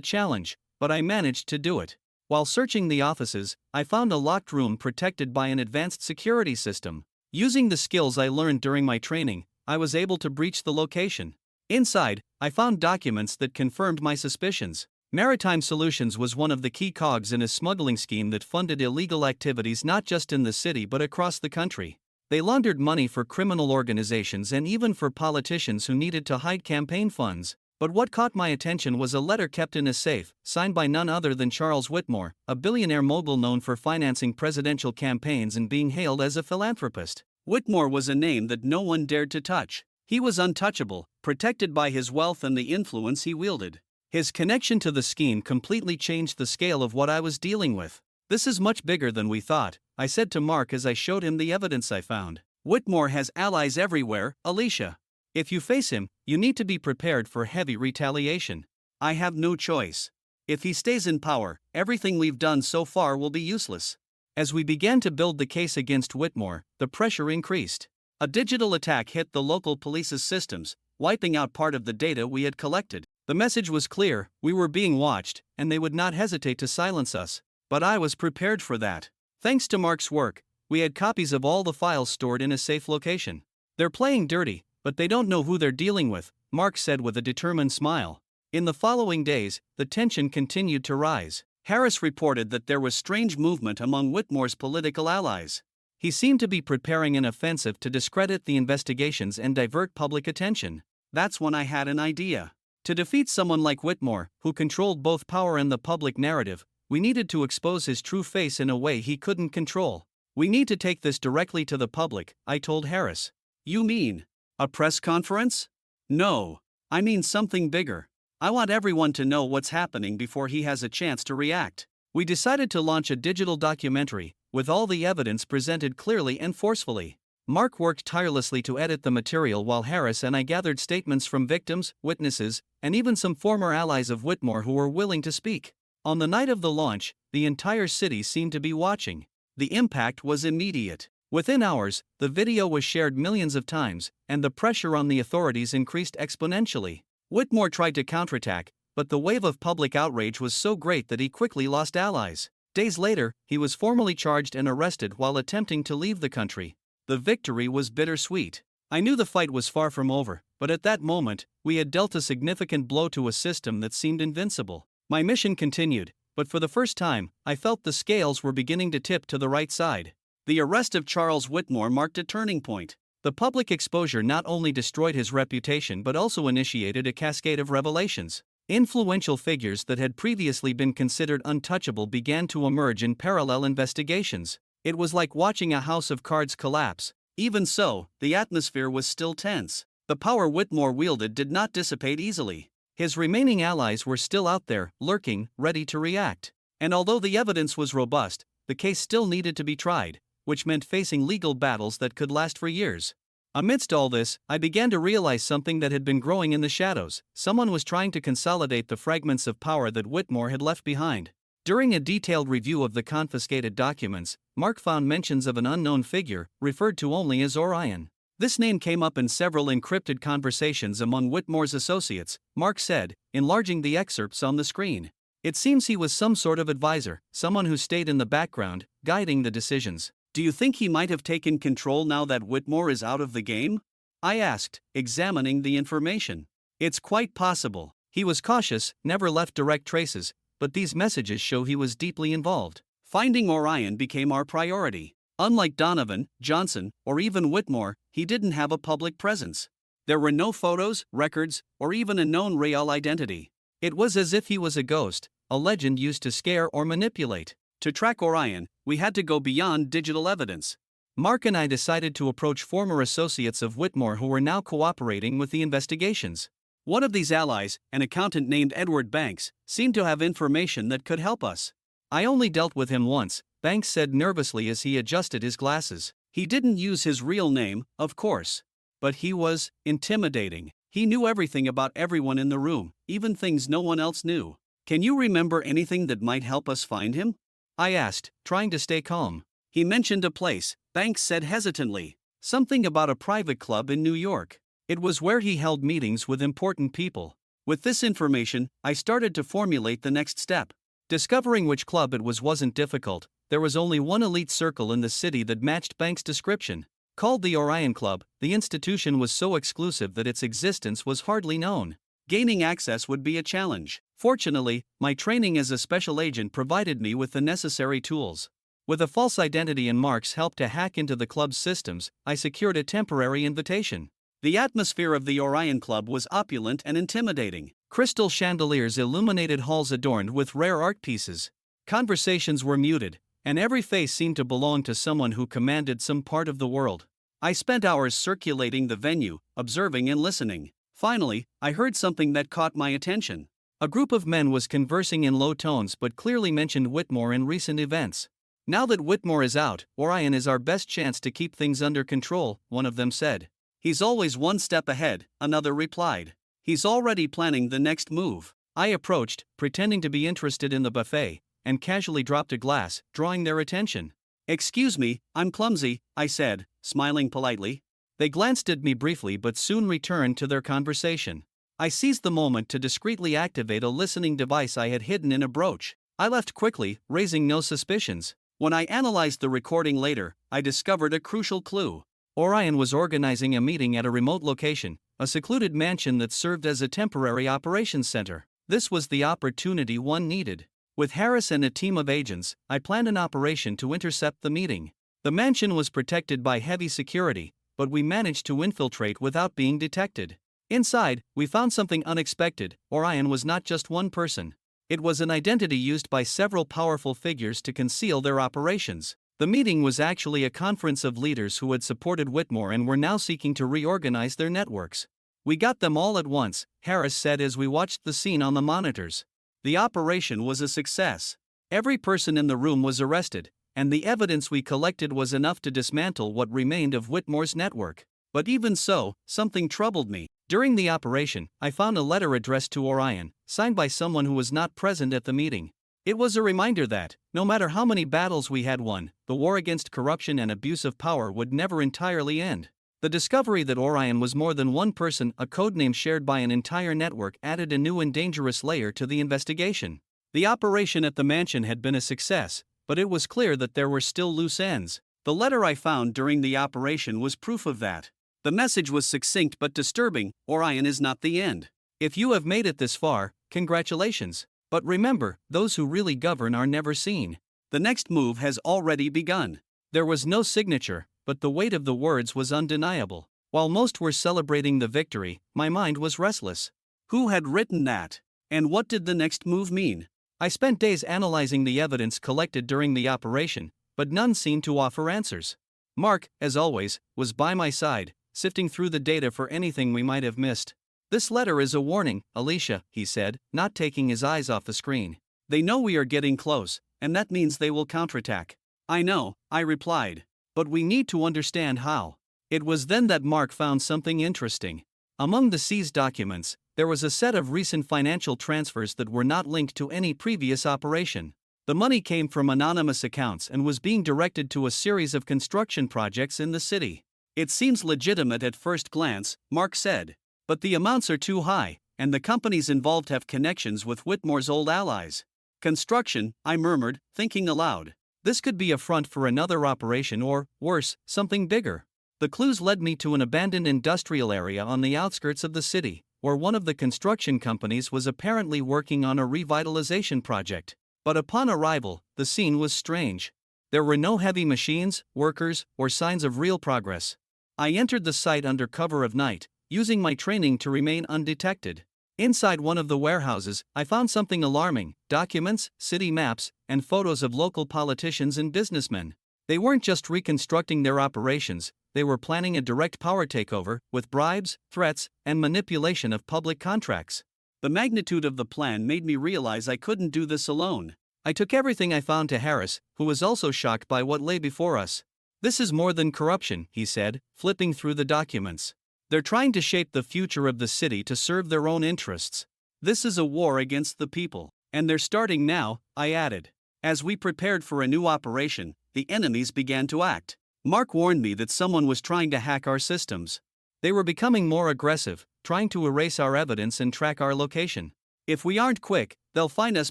challenge, but I managed to do it. While searching the offices, I found a locked room protected by an advanced security system. Using the skills I learned during my training, I was able to breach the location. Inside, I found documents that confirmed my suspicions. Maritime Solutions was one of the key cogs in a smuggling scheme that funded illegal activities not just in the city but across the country. They laundered money for criminal organizations and even for politicians who needed to hide campaign funds. But what caught my attention was a letter kept in a safe, signed by none other than Charles Whitmore, a billionaire mogul known for financing presidential campaigns and being hailed as a philanthropist. Whitmore was a name that no one dared to touch. He was untouchable, protected by his wealth and the influence he wielded. His connection to the scheme completely changed the scale of what I was dealing with. "This is much bigger than we thought," I said to Mark as I showed him the evidence I found. "Whitmore has allies everywhere, Alicia. If you face him, you need to be prepared for heavy retaliation. I have no choice. If he stays in power, everything we've done so far will be useless." As we began to build the case against Whitmore, the pressure increased. A digital attack hit the local police's systems, wiping out part of the data we had collected. The message was clear: we were being watched, and they would not hesitate to silence us. But I was prepared for that. Thanks to Mark's work, we had copies of all the files stored in a safe location. "They're playing dirty, but they don't know who they're dealing with," Mark said with a determined smile. In the following days, the tension continued to rise. Harris reported that there was strange movement among Whitmore's political allies. He seemed to be preparing an offensive to discredit the investigations and divert public attention. That's when I had an idea. To defeat someone like Whitmore, who controlled both power and the public narrative, we needed to expose his true face in a way he couldn't control. "We need to take this directly to the public," I told Harris. "You mean a press conference?" "No. I mean something bigger. I want everyone to know what's happening before he has a chance to react." We decided to launch a digital documentary, with all the evidence presented clearly and forcefully. Mark worked tirelessly to edit the material while Harris and I gathered statements from victims, witnesses, and even some former allies of Whitmore who were willing to speak. On the night of the launch, the entire city seemed to be watching. The impact was immediate. Within hours, the video was shared millions of times, and the pressure on the authorities increased exponentially. Whitmore tried to counterattack, but the wave of public outrage was so great that he quickly lost allies. Days later, he was formally charged and arrested while attempting to leave the country. The victory was bittersweet. I knew the fight was far from over, but at that moment, we had dealt a significant blow to a system that seemed invincible. My mission continued, but for the first time, I felt the scales were beginning to tip to the right side. The arrest of Charles Whitmore marked a turning point. The public exposure not only destroyed his reputation but also initiated a cascade of revelations. Influential figures that had previously been considered untouchable began to emerge in parallel investigations. It was like watching a house of cards collapse. Even so, the atmosphere was still tense. The power Whitmore wielded did not dissipate easily. His remaining allies were still out there, lurking, ready to react. And although the evidence was robust, the case still needed to be tried, which meant facing legal battles that could last for years. Amidst all this, I began to realize something that had been growing in the shadows. Someone was trying to consolidate the fragments of power that Whitmore had left behind. During a detailed review of the confiscated documents, Mark found mentions of an unknown figure, referred to only as Orion. This name came up in several encrypted conversations among Whitmore's associates, Mark said, enlarging the excerpts on the screen. It seems he was some sort of advisor, someone who stayed in the background, guiding the decisions. "Do you think he might have taken control now that Whitmore is out of the game?" I asked, examining the information. "It's quite possible. He was cautious, never left direct traces, but these messages show he was deeply involved." Finding Orion became our priority. Unlike Donovan, Johnson, or even Whitmore, he didn't have a public presence. There were no photos, records, or even a known real identity. It was as if he was a ghost, a legend used to scare or manipulate. To track Orion, we had to go beyond digital evidence. Mark and I decided to approach former associates of Whitmore who were now cooperating with the investigations. One of these allies, an accountant named Edward Banks, seemed to have information that could help us. "I only dealt with him once," Banks said nervously as he adjusted his glasses. He didn't use his real name, of course. But he was intimidating. He knew everything about everyone in the room, even things no one else knew. Can you remember anything that might help us find him? I asked, trying to stay calm. He mentioned a place, Banks said hesitantly. Something about a private club in New York. It was where he held meetings with important people. With this information, I started to formulate the next step. Discovering which club it was wasn't difficult. There was only one elite circle in the city that matched Banks' description. Called the Orion Club, the institution was so exclusive that its existence was hardly known. Gaining access would be a challenge. Fortunately, my training as a special agent provided me with the necessary tools. With a false identity and Mark's help to hack into the club's systems, I secured a temporary invitation. The atmosphere of the Orion Club was opulent and intimidating. Crystal chandeliers illuminated halls adorned with rare art pieces. Conversations were muted, and every face seemed to belong to someone who commanded some part of the world. I spent hours circulating the venue, observing and listening. Finally, I heard something that caught my attention. A group of men was conversing in low tones but clearly mentioned Whitmore and recent events. Now that Whitmore is out, Orion is our best chance to keep things under control, one of them said. He's always one step ahead, another replied. He's already planning the next move. I approached, pretending to be interested in the buffet, and casually dropped a glass, drawing their attention. Excuse me, I'm clumsy, I said, smiling politely. They glanced at me briefly but soon returned to their conversation. I seized the moment to discreetly activate a listening device I had hidden in a brooch. I left quickly, raising no suspicions. When I analyzed the recording later, I discovered a crucial clue. Orion was organizing a meeting at a remote location, a secluded mansion that served as a temporary operations center. This was the opportunity one needed. With Harris and a team of agents, I planned an operation to intercept the meeting. The mansion was protected by heavy security, but we managed to infiltrate without being detected. Inside, we found something unexpected. Orion was not just one person. It was an identity used by several powerful figures to conceal their operations. The meeting was actually a conference of leaders who had supported Whitmore and were now seeking to reorganize their networks. We got them all at once, Harris said as we watched the scene on the monitors. The operation was a success. Every person in the room was arrested, and the evidence we collected was enough to dismantle what remained of Whitmore's network. But even so, something troubled me. During the operation, I found a letter addressed to Orion, signed by someone who was not present at the meeting. It was a reminder that, no matter how many battles we had won, the war against corruption and abuse of power would never entirely end. The discovery that Orion was more than one person, a codename shared by an entire network, added a new and dangerous layer to the investigation. The operation at the mansion had been a success, but it was clear that there were still loose ends. The letter I found during the operation was proof of that. The message was succinct but disturbing: Orion is not the end. If you have made it this far, congratulations. But remember, those who really govern are never seen. The next move has already begun. There was no signature, but the weight of the words was undeniable. While most were celebrating the victory, my mind was restless. Who had written that? And what did the next move mean? I spent days analyzing the evidence collected during the operation, but none seemed to offer answers. Mark, as always, was by my side, sifting through the data for anything we might have missed. This letter is a warning, Alicia, he said, not taking his eyes off the screen. They know we are getting close, and that means they will counterattack. I know, I replied. But we need to understand how. It was then that Mark found something interesting. Among the seized documents, there was a set of recent financial transfers that were not linked to any previous operation. The money came from anonymous accounts and was being directed to a series of construction projects in the city. It seems legitimate at first glance, Mark said. But the amounts are too high, and the companies involved have connections with Whitmore's old allies. Construction, I murmured, thinking aloud. This could be a front for another operation or, worse, something bigger. The clues led me to an abandoned industrial area on the outskirts of the city, where one of the construction companies was apparently working on a revitalization project. But upon arrival, the scene was strange. There were no heavy machines, workers, or signs of real progress. I entered the site under cover of night, using my training to remain undetected. Inside one of the warehouses, I found something alarming: documents, city maps, and photos of local politicians and businessmen. They weren't just reconstructing their operations, they were planning a direct power takeover, with bribes, threats, and manipulation of public contracts. The magnitude of the plan made me realize I couldn't do this alone. I took everything I found to Harris, who was also shocked by what lay before us. This is more than corruption, he said, flipping through the documents. They're trying to shape the future of the city to serve their own interests. This is a war against the people. And they're starting now, I added. As we prepared for a new operation, the enemies began to act. Mark warned me that someone was trying to hack our systems. They were becoming more aggressive, trying to erase our evidence and track our location. If we aren't quick, they'll find us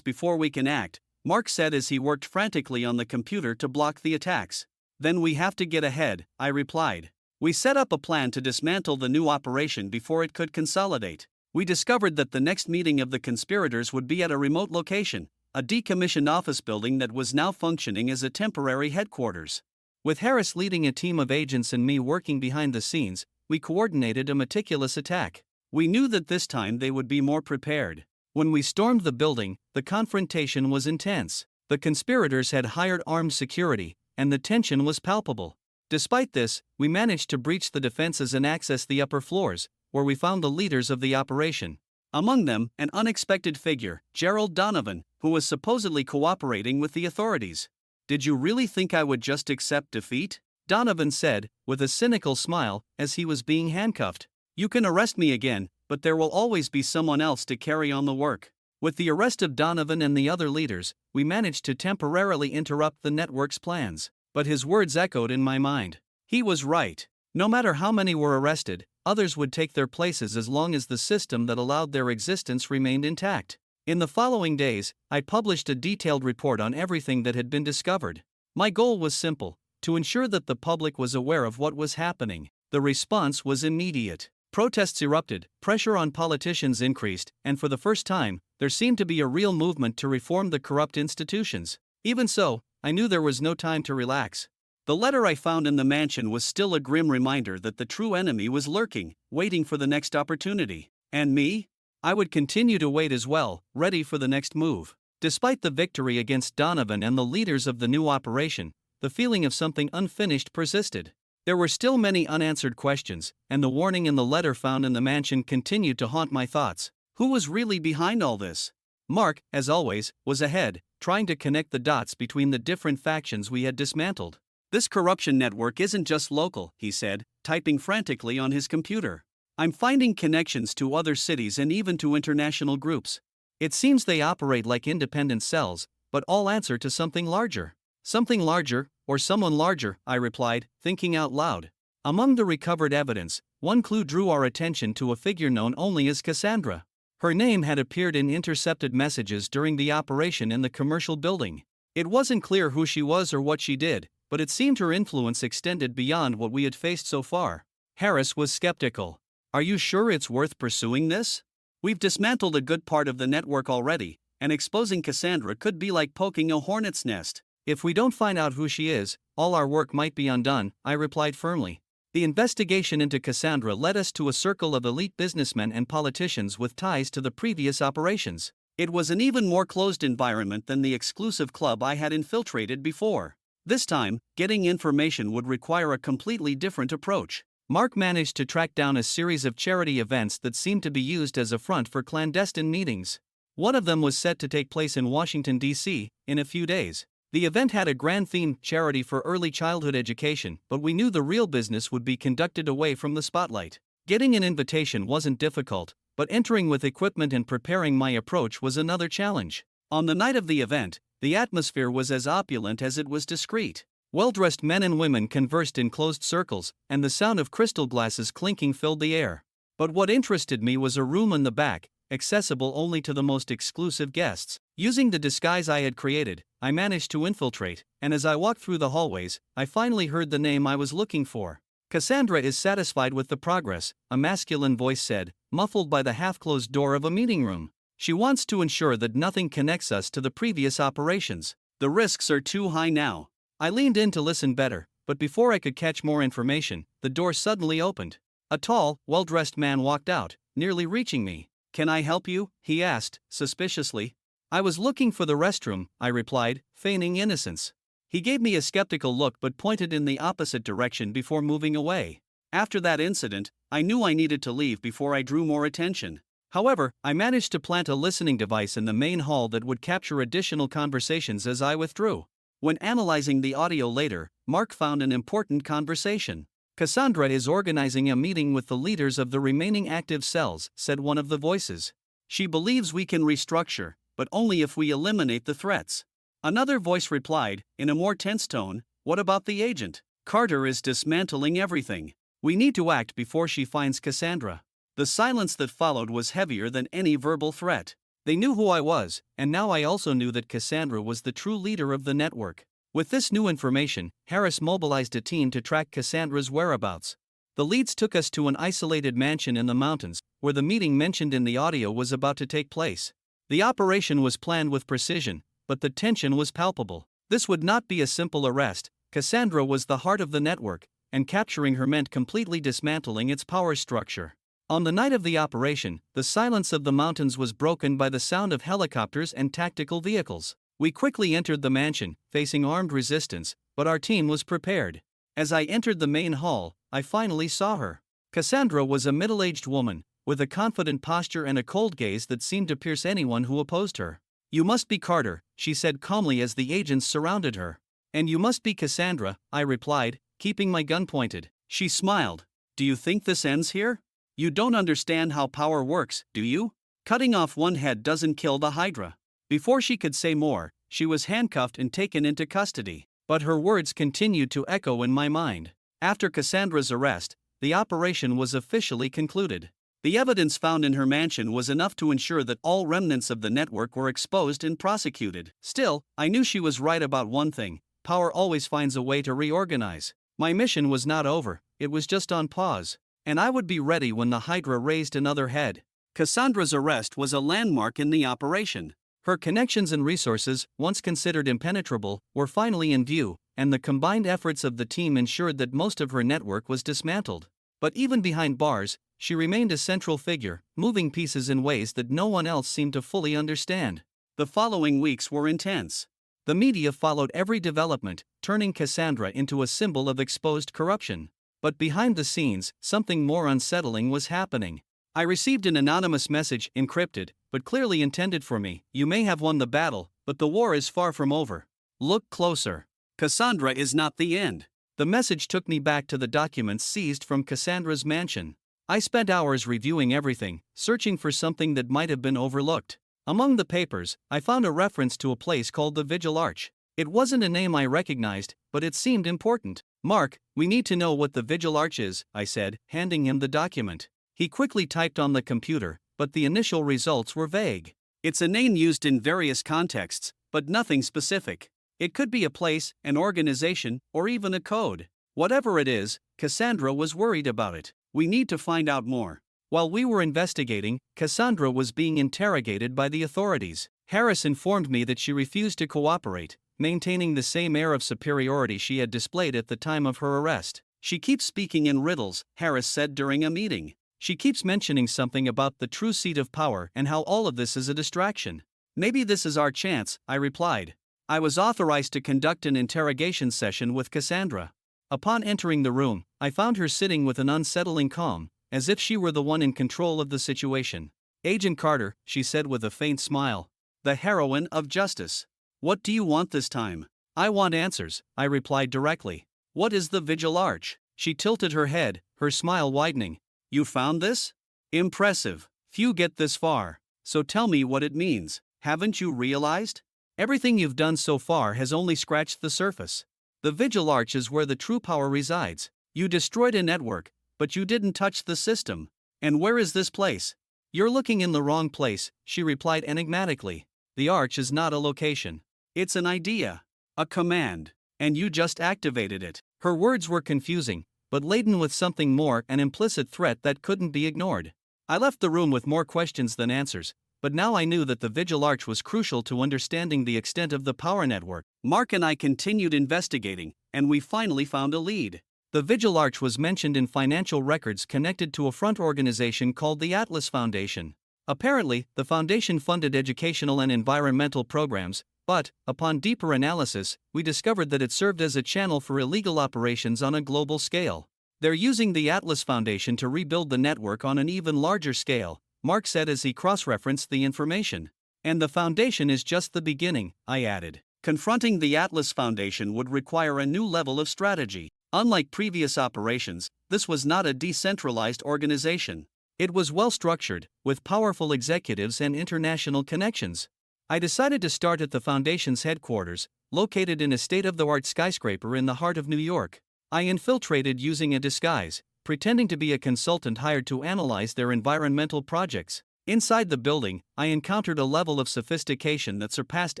before we can act, Mark said as he worked frantically on the computer to block the attacks. Then we have to get ahead, I replied. We set up a plan to dismantle the new operation before it could consolidate. We discovered that the next meeting of the conspirators would be at a remote location, a decommissioned office building that was now functioning as a temporary headquarters. With Harris leading a team of agents and me working behind the scenes, we coordinated a meticulous attack. We knew that this time they would be more prepared. When we stormed the building, the confrontation was intense. The conspirators had hired armed security, and the tension was palpable. Despite this, we managed to breach the defenses and access the upper floors, where we found the leaders of the operation. Among them, an unexpected figure, Gerald Donovan, who was supposedly cooperating with the authorities. Did you really think I would just accept defeat? Donovan said, with a cynical smile, as he was being handcuffed. You can arrest me again, but there will always be someone else to carry on the work. With the arrest of Donovan and the other leaders, we managed to temporarily interrupt the network's plans. But his words echoed in my mind. He was right. No matter how many were arrested, others would take their places as long as the system that allowed their existence remained intact. In the following days, I published a detailed report on everything that had been discovered. My goal was simple: to ensure that the public was aware of what was happening. The response was immediate. Protests erupted, pressure on politicians increased, and for the first time, there seemed to be a real movement to reform the corrupt institutions. Even so, I knew there was no time to relax. The letter I found in the mansion was still a grim reminder that the true enemy was lurking, waiting for the next opportunity. And me? I would continue to wait as well, ready for the next move. Despite the victory against Donovan and the leaders of the new operation, the feeling of something unfinished persisted. There were still many unanswered questions, and the warning in the letter found in the mansion continued to haunt my thoughts. Who was really behind all this? Mark, as always, was ahead, trying to connect the dots between the different factions we had dismantled. This corruption network isn't just local, he said, typing frantically on his computer. I'm finding connections to other cities and even to international groups. It seems they operate like independent cells, but all answer to something larger. Something larger, or someone larger, I replied, thinking out loud. Among the recovered evidence, one clue drew our attention to a figure known only as Cassandra. Her name had appeared in intercepted messages during the operation in the commercial building. It wasn't clear who she was or what she did, but it seemed her influence extended beyond what we had faced so far. Harris was skeptical. Are you sure it's worth pursuing this? We've dismantled a good part of the network already, and exposing Cassandra could be like poking a hornet's nest. If we don't find out who she is, all our work might be undone, I replied firmly. The investigation into Cassandra led us to a circle of elite businessmen and politicians with ties to the previous operations. It was an even more closed environment than the exclusive club I had infiltrated before. This time, getting information would require a completely different approach. Mark managed to track down a series of charity events that seemed to be used as a front for clandestine meetings. One of them was set to take place in Washington, D.C., in a few days. The event had a grand theme, charity for early childhood education, but we knew the real business would be conducted away from the spotlight. Getting an invitation wasn't difficult, but entering with equipment and preparing my approach was another challenge. On the night of the event, the atmosphere was as opulent as it was discreet. Well-dressed men and women conversed in closed circles, and the sound of crystal glasses clinking filled the air. But what interested me was a room in the back, accessible only to the most exclusive guests. Using the disguise I had created, I managed to infiltrate, and as I walked through the hallways, I finally heard the name I was looking for. Cassandra is satisfied with the progress, a masculine voice said, muffled by the half-closed door of a meeting room. She wants to ensure that nothing connects us to the previous operations. The risks are too high now. I leaned in to listen better, but before I could catch more information, the door suddenly opened. A tall, well-dressed man walked out, nearly reaching me. Can I help you? He asked, suspiciously. I was looking for the restroom, I replied, feigning innocence. He gave me a skeptical look but pointed in the opposite direction before moving away. After that incident, I knew I needed to leave before I drew more attention. However, I managed to plant a listening device in the main hall that would capture additional conversations as I withdrew. When analyzing the audio later, Mark found an important conversation. Cassandra is organizing a meeting with the leaders of the remaining active cells, said one of the voices. She believes we can restructure, but only if we eliminate the threats. Another voice replied, in a more tense tone, what about the agent? Carter is dismantling everything. We need to act before she finds Cassandra. The silence that followed was heavier than any verbal threat. They knew who I was, and now I also knew that Cassandra was the true leader of the network. With this new information, Harris mobilized a team to track Cassandra's whereabouts. The leads took us to an isolated mansion in the mountains, where the meeting mentioned in the audio was about to take place. The operation was planned with precision, but the tension was palpable. This would not be a simple arrest. Cassandra was the heart of the network, and capturing her meant completely dismantling its power structure. On the night of the operation, the silence of the mountains was broken by the sound of helicopters and tactical vehicles. We quickly entered the mansion, facing armed resistance, but our team was prepared. As I entered the main hall, I finally saw her. Cassandra was a middle-aged woman, with a confident posture and a cold gaze that seemed to pierce anyone who opposed her. You must be Carter, she said calmly as the agents surrounded her. And you must be Cassandra, I replied, keeping my gun pointed. She smiled. Do you think this ends here? You don't understand how power works, do you? Cutting off one head doesn't kill the Hydra. Before she could say more, she was handcuffed and taken into custody. But her words continued to echo in my mind. After Cassandra's arrest, the operation was officially concluded. The evidence found in her mansion was enough to ensure that all remnants of the network were exposed and prosecuted. Still, I knew she was right about one thing: power always finds a way to reorganize. My mission was not over, it was just on pause. And I would be ready when the Hydra raised another head. Cassandra's arrest was a landmark in the operation. Her connections and resources, once considered impenetrable, were finally in view, and the combined efforts of the team ensured that most of her network was dismantled. But even behind bars, she remained a central figure, moving pieces in ways that no one else seemed to fully understand. The following weeks were intense. The media followed every development, turning Cassandra into a symbol of exposed corruption. But behind the scenes, something more unsettling was happening. I received an anonymous message, encrypted, but clearly intended for me. You may have won the battle, but the war is far from over. Look closer. Cassandra is not the end. The message took me back to the documents seized from Cassandra's mansion. I spent hours reviewing everything, searching for something that might have been overlooked. Among the papers, I found a reference to a place called the Vigil Arch. It wasn't a name I recognized, but it seemed important. Mark, we need to know what the Vigil Arch is, I said, handing him the document. He quickly typed on the computer, but the initial results were vague. It's a name used in various contexts, but nothing specific. It could be a place, an organization, or even a code. Whatever it is, Cassandra was worried about it. We need to find out more. While we were investigating, Cassandra was being interrogated by the authorities. Harris informed me that she refused to cooperate, maintaining the same air of superiority she had displayed at the time of her arrest. She keeps speaking in riddles, Harris said during a meeting. She keeps mentioning something about the true seat of power and how all of this is a distraction. Maybe this is our chance, I replied. I was authorized to conduct an interrogation session with Cassandra. Upon entering the room, I found her sitting with an unsettling calm, as if she were the one in control of the situation. Agent Carter, she said with a faint smile. The heroine of justice. What do you want this time? I want answers, I replied directly. What is the Vigil Arch? She tilted her head, her smile widening. You found this? Impressive. Few get this far. So tell me what it means. Haven't you realized? Everything you've done so far has only scratched the surface. The Vigil Arch is where the true power resides. You destroyed a network, but you didn't touch the system. And where is this place? You're looking in the wrong place, she replied enigmatically. The Arch is not a location. It's an idea. A command. And you just activated it. Her words were confusing, but laden with something more, an implicit threat that couldn't be ignored. I left the room with more questions than answers, but now I knew that the Vigil Arch was crucial to understanding the extent of the power network. Mark and I continued investigating, and we finally found a lead. The Vigil Arch was mentioned in financial records connected to a front organization called the Atlas Foundation. Apparently, the foundation funded educational and environmental programs, but, upon deeper analysis, we discovered that it served as a channel for illegal operations on a global scale. They're using the Atlas Foundation to rebuild the network on an even larger scale, Mark said as he cross-referenced the information. And the foundation is just the beginning, I added. Confronting the Atlas Foundation would require a new level of strategy. Unlike previous operations, this was not a decentralized organization. It was well structured, with powerful executives and international connections. I decided to start at the Foundation's headquarters, located in a state-of-the-art skyscraper in the heart of New York. I infiltrated using a disguise, pretending to be a consultant hired to analyze their environmental projects. Inside the building, I encountered a level of sophistication that surpassed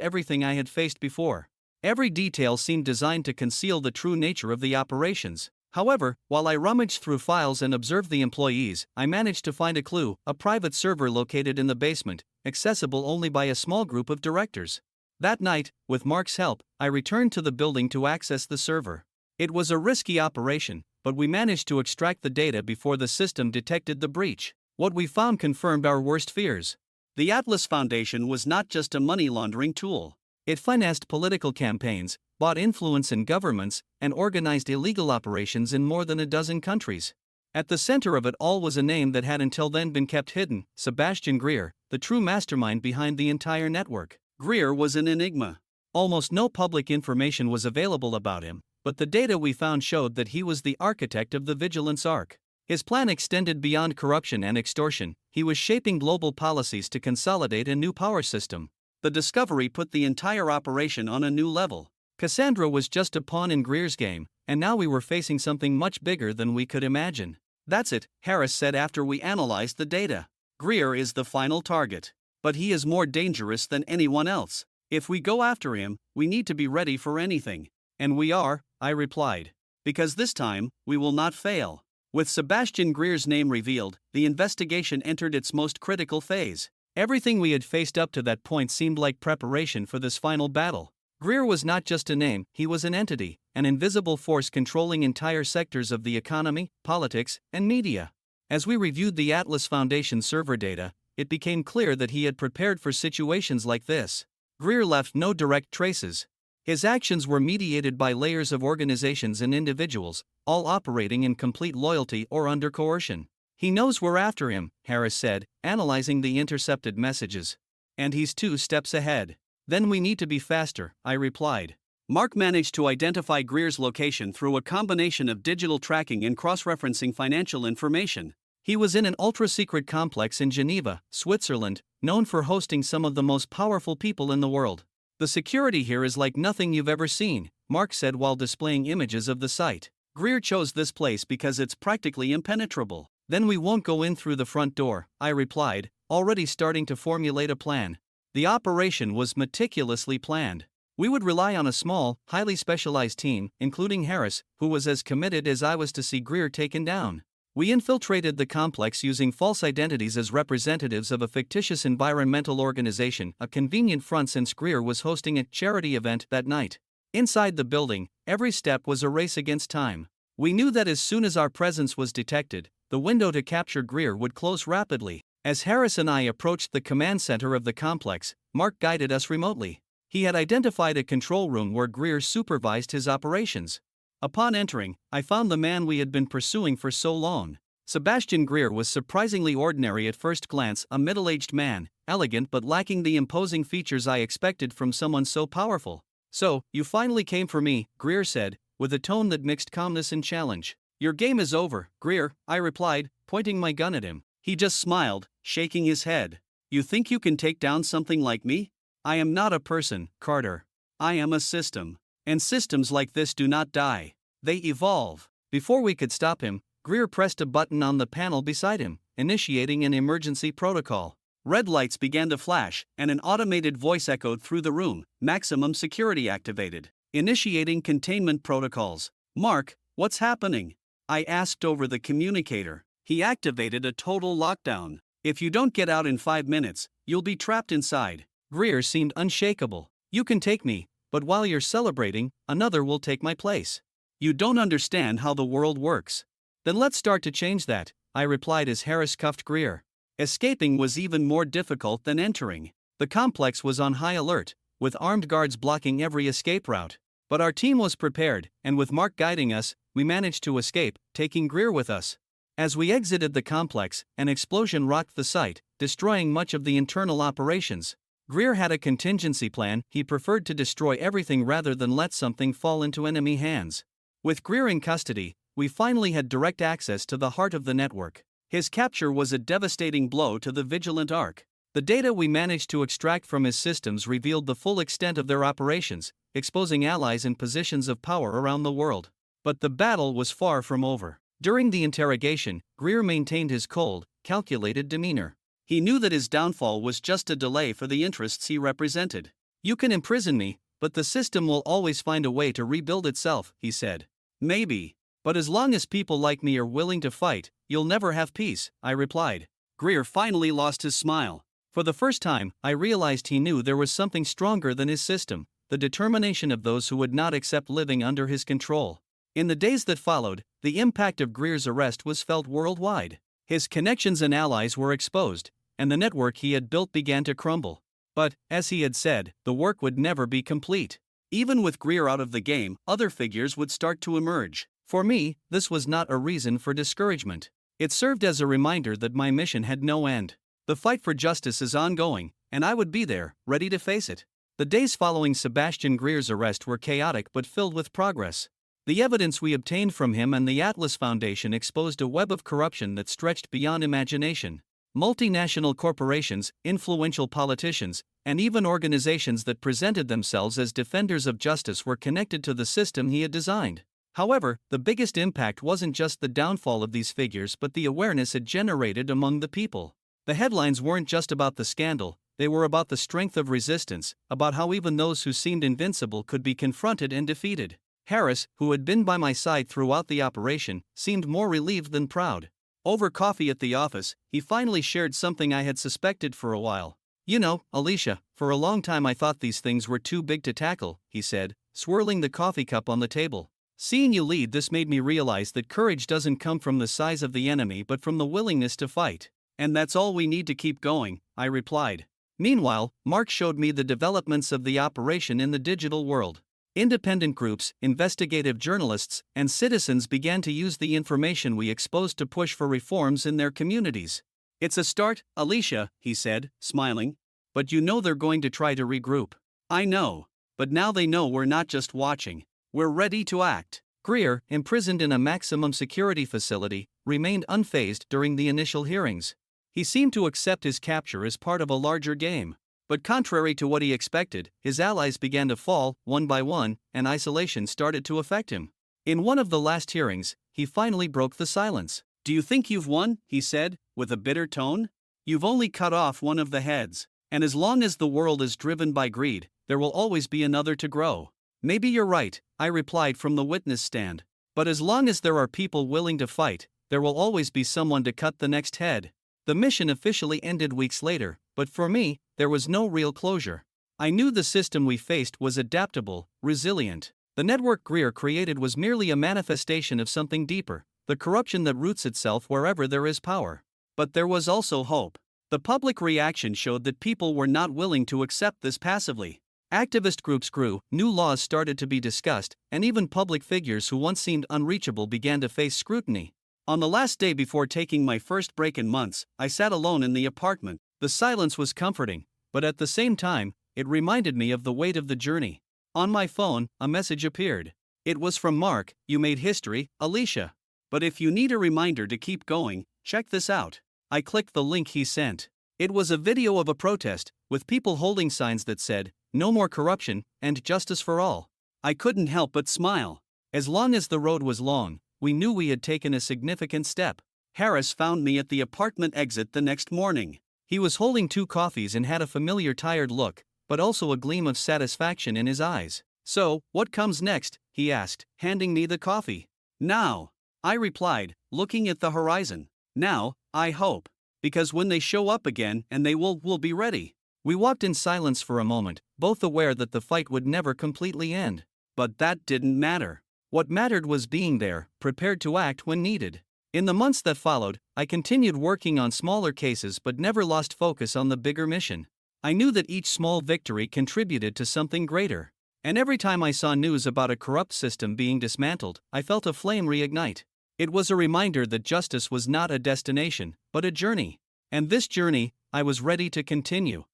everything I had faced before. Every detail seemed designed to conceal the true nature of the operations. However, while I rummaged through files and observed the employees, I managed to find a clue: a private server located in the basement, accessible only by a small group of directors. That night, with Mark's help, I returned to the building to access the server. It was a risky operation, but we managed to extract the data before the system detected the breach. What we found confirmed our worst fears. The Atlas Foundation was not just a money laundering tool. It financed political campaigns, bought influence in governments, and organized illegal operations in more than a dozen countries. At the center of it all was a name that had until then been kept hidden: Sebastian Greer, the true mastermind behind the entire network. Greer was an enigma. Almost no public information was available about him, but the data we found showed that he was the architect of the Vigilance Arc. His plan extended beyond corruption and extortion. He was shaping global policies to consolidate a new power system. The discovery put the entire operation on a new level. Cassandra was just a pawn in Greer's game, and now we were facing something much bigger than we could imagine. "That's it," Harris said after we analyzed the data. "Greer is the final target. But he is more dangerous than anyone else. If we go after him, we need to be ready for anything." "And we are," I replied. "Because this time, we will not fail." With Sebastian Greer's name revealed, the investigation entered its most critical phase. Everything we had faced up to that point seemed like preparation for this final battle. Greer was not just a name, he was an entity, an invisible force controlling entire sectors of the economy, politics, and media. As we reviewed the Atlas Foundation server data, it became clear that he had prepared for situations like this. Greer left no direct traces. His actions were mediated by layers of organizations and individuals, all operating in complete loyalty or under coercion. "He knows we're after him," Harris said, analyzing the intercepted messages. "And he's 2 steps ahead." "Then we need to be faster," I replied. Mark managed to identify Greer's location through a combination of digital tracking and cross-referencing financial information. He was in an ultra-secret complex in Geneva, Switzerland, known for hosting some of the most powerful people in the world. "The security here is like nothing you've ever seen," Mark said while displaying images of the site. "Greer chose this place because it's practically impenetrable." "Then we won't go in through the front door," I replied, already starting to formulate a plan. The operation was meticulously planned. We would rely on a small, highly specialized team, including Harris, who was as committed as I was to see Greer taken down. We infiltrated the complex using false identities as representatives of a fictitious environmental organization, a convenient front since Greer was hosting a charity event that night. Inside the building, every step was a race against time. We knew that as soon as our presence was detected, the window to capture Greer would close rapidly. As Harris and I approached the command center of the complex, Mark guided us remotely. He had identified a control room where Greer supervised his operations. Upon entering, I found the man we had been pursuing for so long. Sebastian Greer was surprisingly ordinary at first glance, a middle-aged man, elegant but lacking the imposing features I expected from someone so powerful. "So, you finally came for me," Greer said, with a tone that mixed calmness and challenge. "Your game is over, Greer," I replied, pointing my gun at him. He just smiled, shaking his head. "You think you can take down something like me? I am not a person, Carter. I am a system. And systems like this do not die. They evolve." Before we could stop him, Greer pressed a button on the panel beside him, initiating an emergency protocol. Red lights began to flash, and an automated voice echoed through the room: "Maximum security activated. Initiating containment protocols." "Mark, what's happening?" I asked over the communicator. "He activated a total lockdown. If you don't get out in 5 minutes, you'll be trapped inside." Greer seemed unshakable. "You can take me, but while you're celebrating, another will take my place. You don't understand how the world works." "Then let's start to change that," I replied as Harris cuffed Greer. Escaping was even more difficult than entering. The complex was on high alert, with armed guards blocking every escape route. But our team was prepared, and with Mark guiding us, we managed to escape, taking Greer with us. As we exited the complex, an explosion rocked the site, destroying much of the internal operations. Greer had a contingency plan. He preferred to destroy everything rather than let something fall into enemy hands. With Greer in custody, we finally had direct access to the heart of the network. His capture was a devastating blow to the Vigilant Arc. The data we managed to extract from his systems revealed the full extent of their operations, exposing allies in positions of power around the world. But the battle was far from over. During the interrogation, Greer maintained his cold, calculated demeanor. He knew that his downfall was just a delay for the interests he represented. "You can imprison me, but the system will always find a way to rebuild itself," he said. "Maybe. But as long as people like me are willing to fight, you'll never have peace," I replied. Greer finally lost his smile. For the first time, I realized he knew there was something stronger than his system, the determination of those who would not accept living under his control. In the days that followed, the impact of Greer's arrest was felt worldwide. His connections and allies were exposed, and the network he had built began to crumble. But, as he had said, the work would never be complete. Even with Greer out of the game, other figures would start to emerge. For me, this was not a reason for discouragement. It served as a reminder that my mission had no end. The fight for justice is ongoing, and I would be there, ready to face it. The days following Sebastian Greer's arrest were chaotic but filled with progress. The evidence we obtained from him and the Atlas Foundation exposed a web of corruption that stretched beyond imagination. Multinational corporations, influential politicians, and even organizations that presented themselves as defenders of justice were connected to the system he had designed. However, the biggest impact wasn't just the downfall of these figures but the awareness it generated among the people. The headlines weren't just about the scandal, they were about the strength of resistance, about how even those who seemed invincible could be confronted and defeated. Harris, who had been by my side throughout the operation, seemed more relieved than proud. Over coffee at the office, he finally shared something I had suspected for a while. "You know, Alicia, for a long time I thought these things were too big to tackle," he said, swirling the coffee cup on the table. "Seeing you lead this made me realize that courage doesn't come from the size of the enemy but from the willingness to fight. And that's all we need to keep going," I replied. Meanwhile, Mark showed me the developments of the operation in the digital world. Independent groups, investigative journalists, and citizens began to use the information we exposed to push for reforms in their communities. "It's a start, Alicia," he said, smiling. "But you know they're going to try to regroup." "I know. But now they know we're not just watching. We're ready to act." Greer, imprisoned in a maximum security facility, remained unfazed during the initial hearings. He seemed to accept his capture as part of a larger game. But contrary to what he expected, his allies began to fall, one by one, and isolation started to affect him. In one of the last hearings, he finally broke the silence. "Do you think you've won?" he said, with a bitter tone. "You've only cut off one of the heads. And as long as the world is driven by greed, there will always be another to grow." "Maybe you're right," I replied from the witness stand. "But as long as there are people willing to fight, there will always be someone to cut the next head." The mission officially ended weeks later, but for me, there was no real closure. I knew the system we faced was adaptable, resilient. The network Greer created was merely a manifestation of something deeper, the corruption that roots itself wherever there is power. But there was also hope. The public reaction showed that people were not willing to accept this passively. Activist groups grew, new laws started to be discussed, and even public figures who once seemed unreachable began to face scrutiny. On the last day before taking my first break in months, I sat alone in the apartment. The silence was comforting, but at the same time, it reminded me of the weight of the journey. On my phone, a message appeared. It was from Mark. "You made history, Alicia. But if you need a reminder to keep going, check this out." I clicked the link he sent. It was a video of a protest, with people holding signs that said, "No more corruption, and justice for all." I couldn't help but smile. As long as the road was long, we knew we had taken a significant step. Harris found me at the apartment exit the next morning. He was holding 2 coffees and had a familiar tired look, but also a gleam of satisfaction in his eyes. "So, what comes next?" he asked, handing me the coffee. "Now," I replied, looking at the horizon. "Now, I hope. Because when they show up again, and they will, we'll be ready." We walked in silence for a moment, both aware that the fight would never completely end. But that didn't matter. What mattered was being there, prepared to act when needed. In the months that followed, I continued working on smaller cases but never lost focus on the bigger mission. I knew that each small victory contributed to something greater. And every time I saw news about a corrupt system being dismantled, I felt a flame reignite. It was a reminder that justice was not a destination, but a journey. And this journey, I was ready to continue.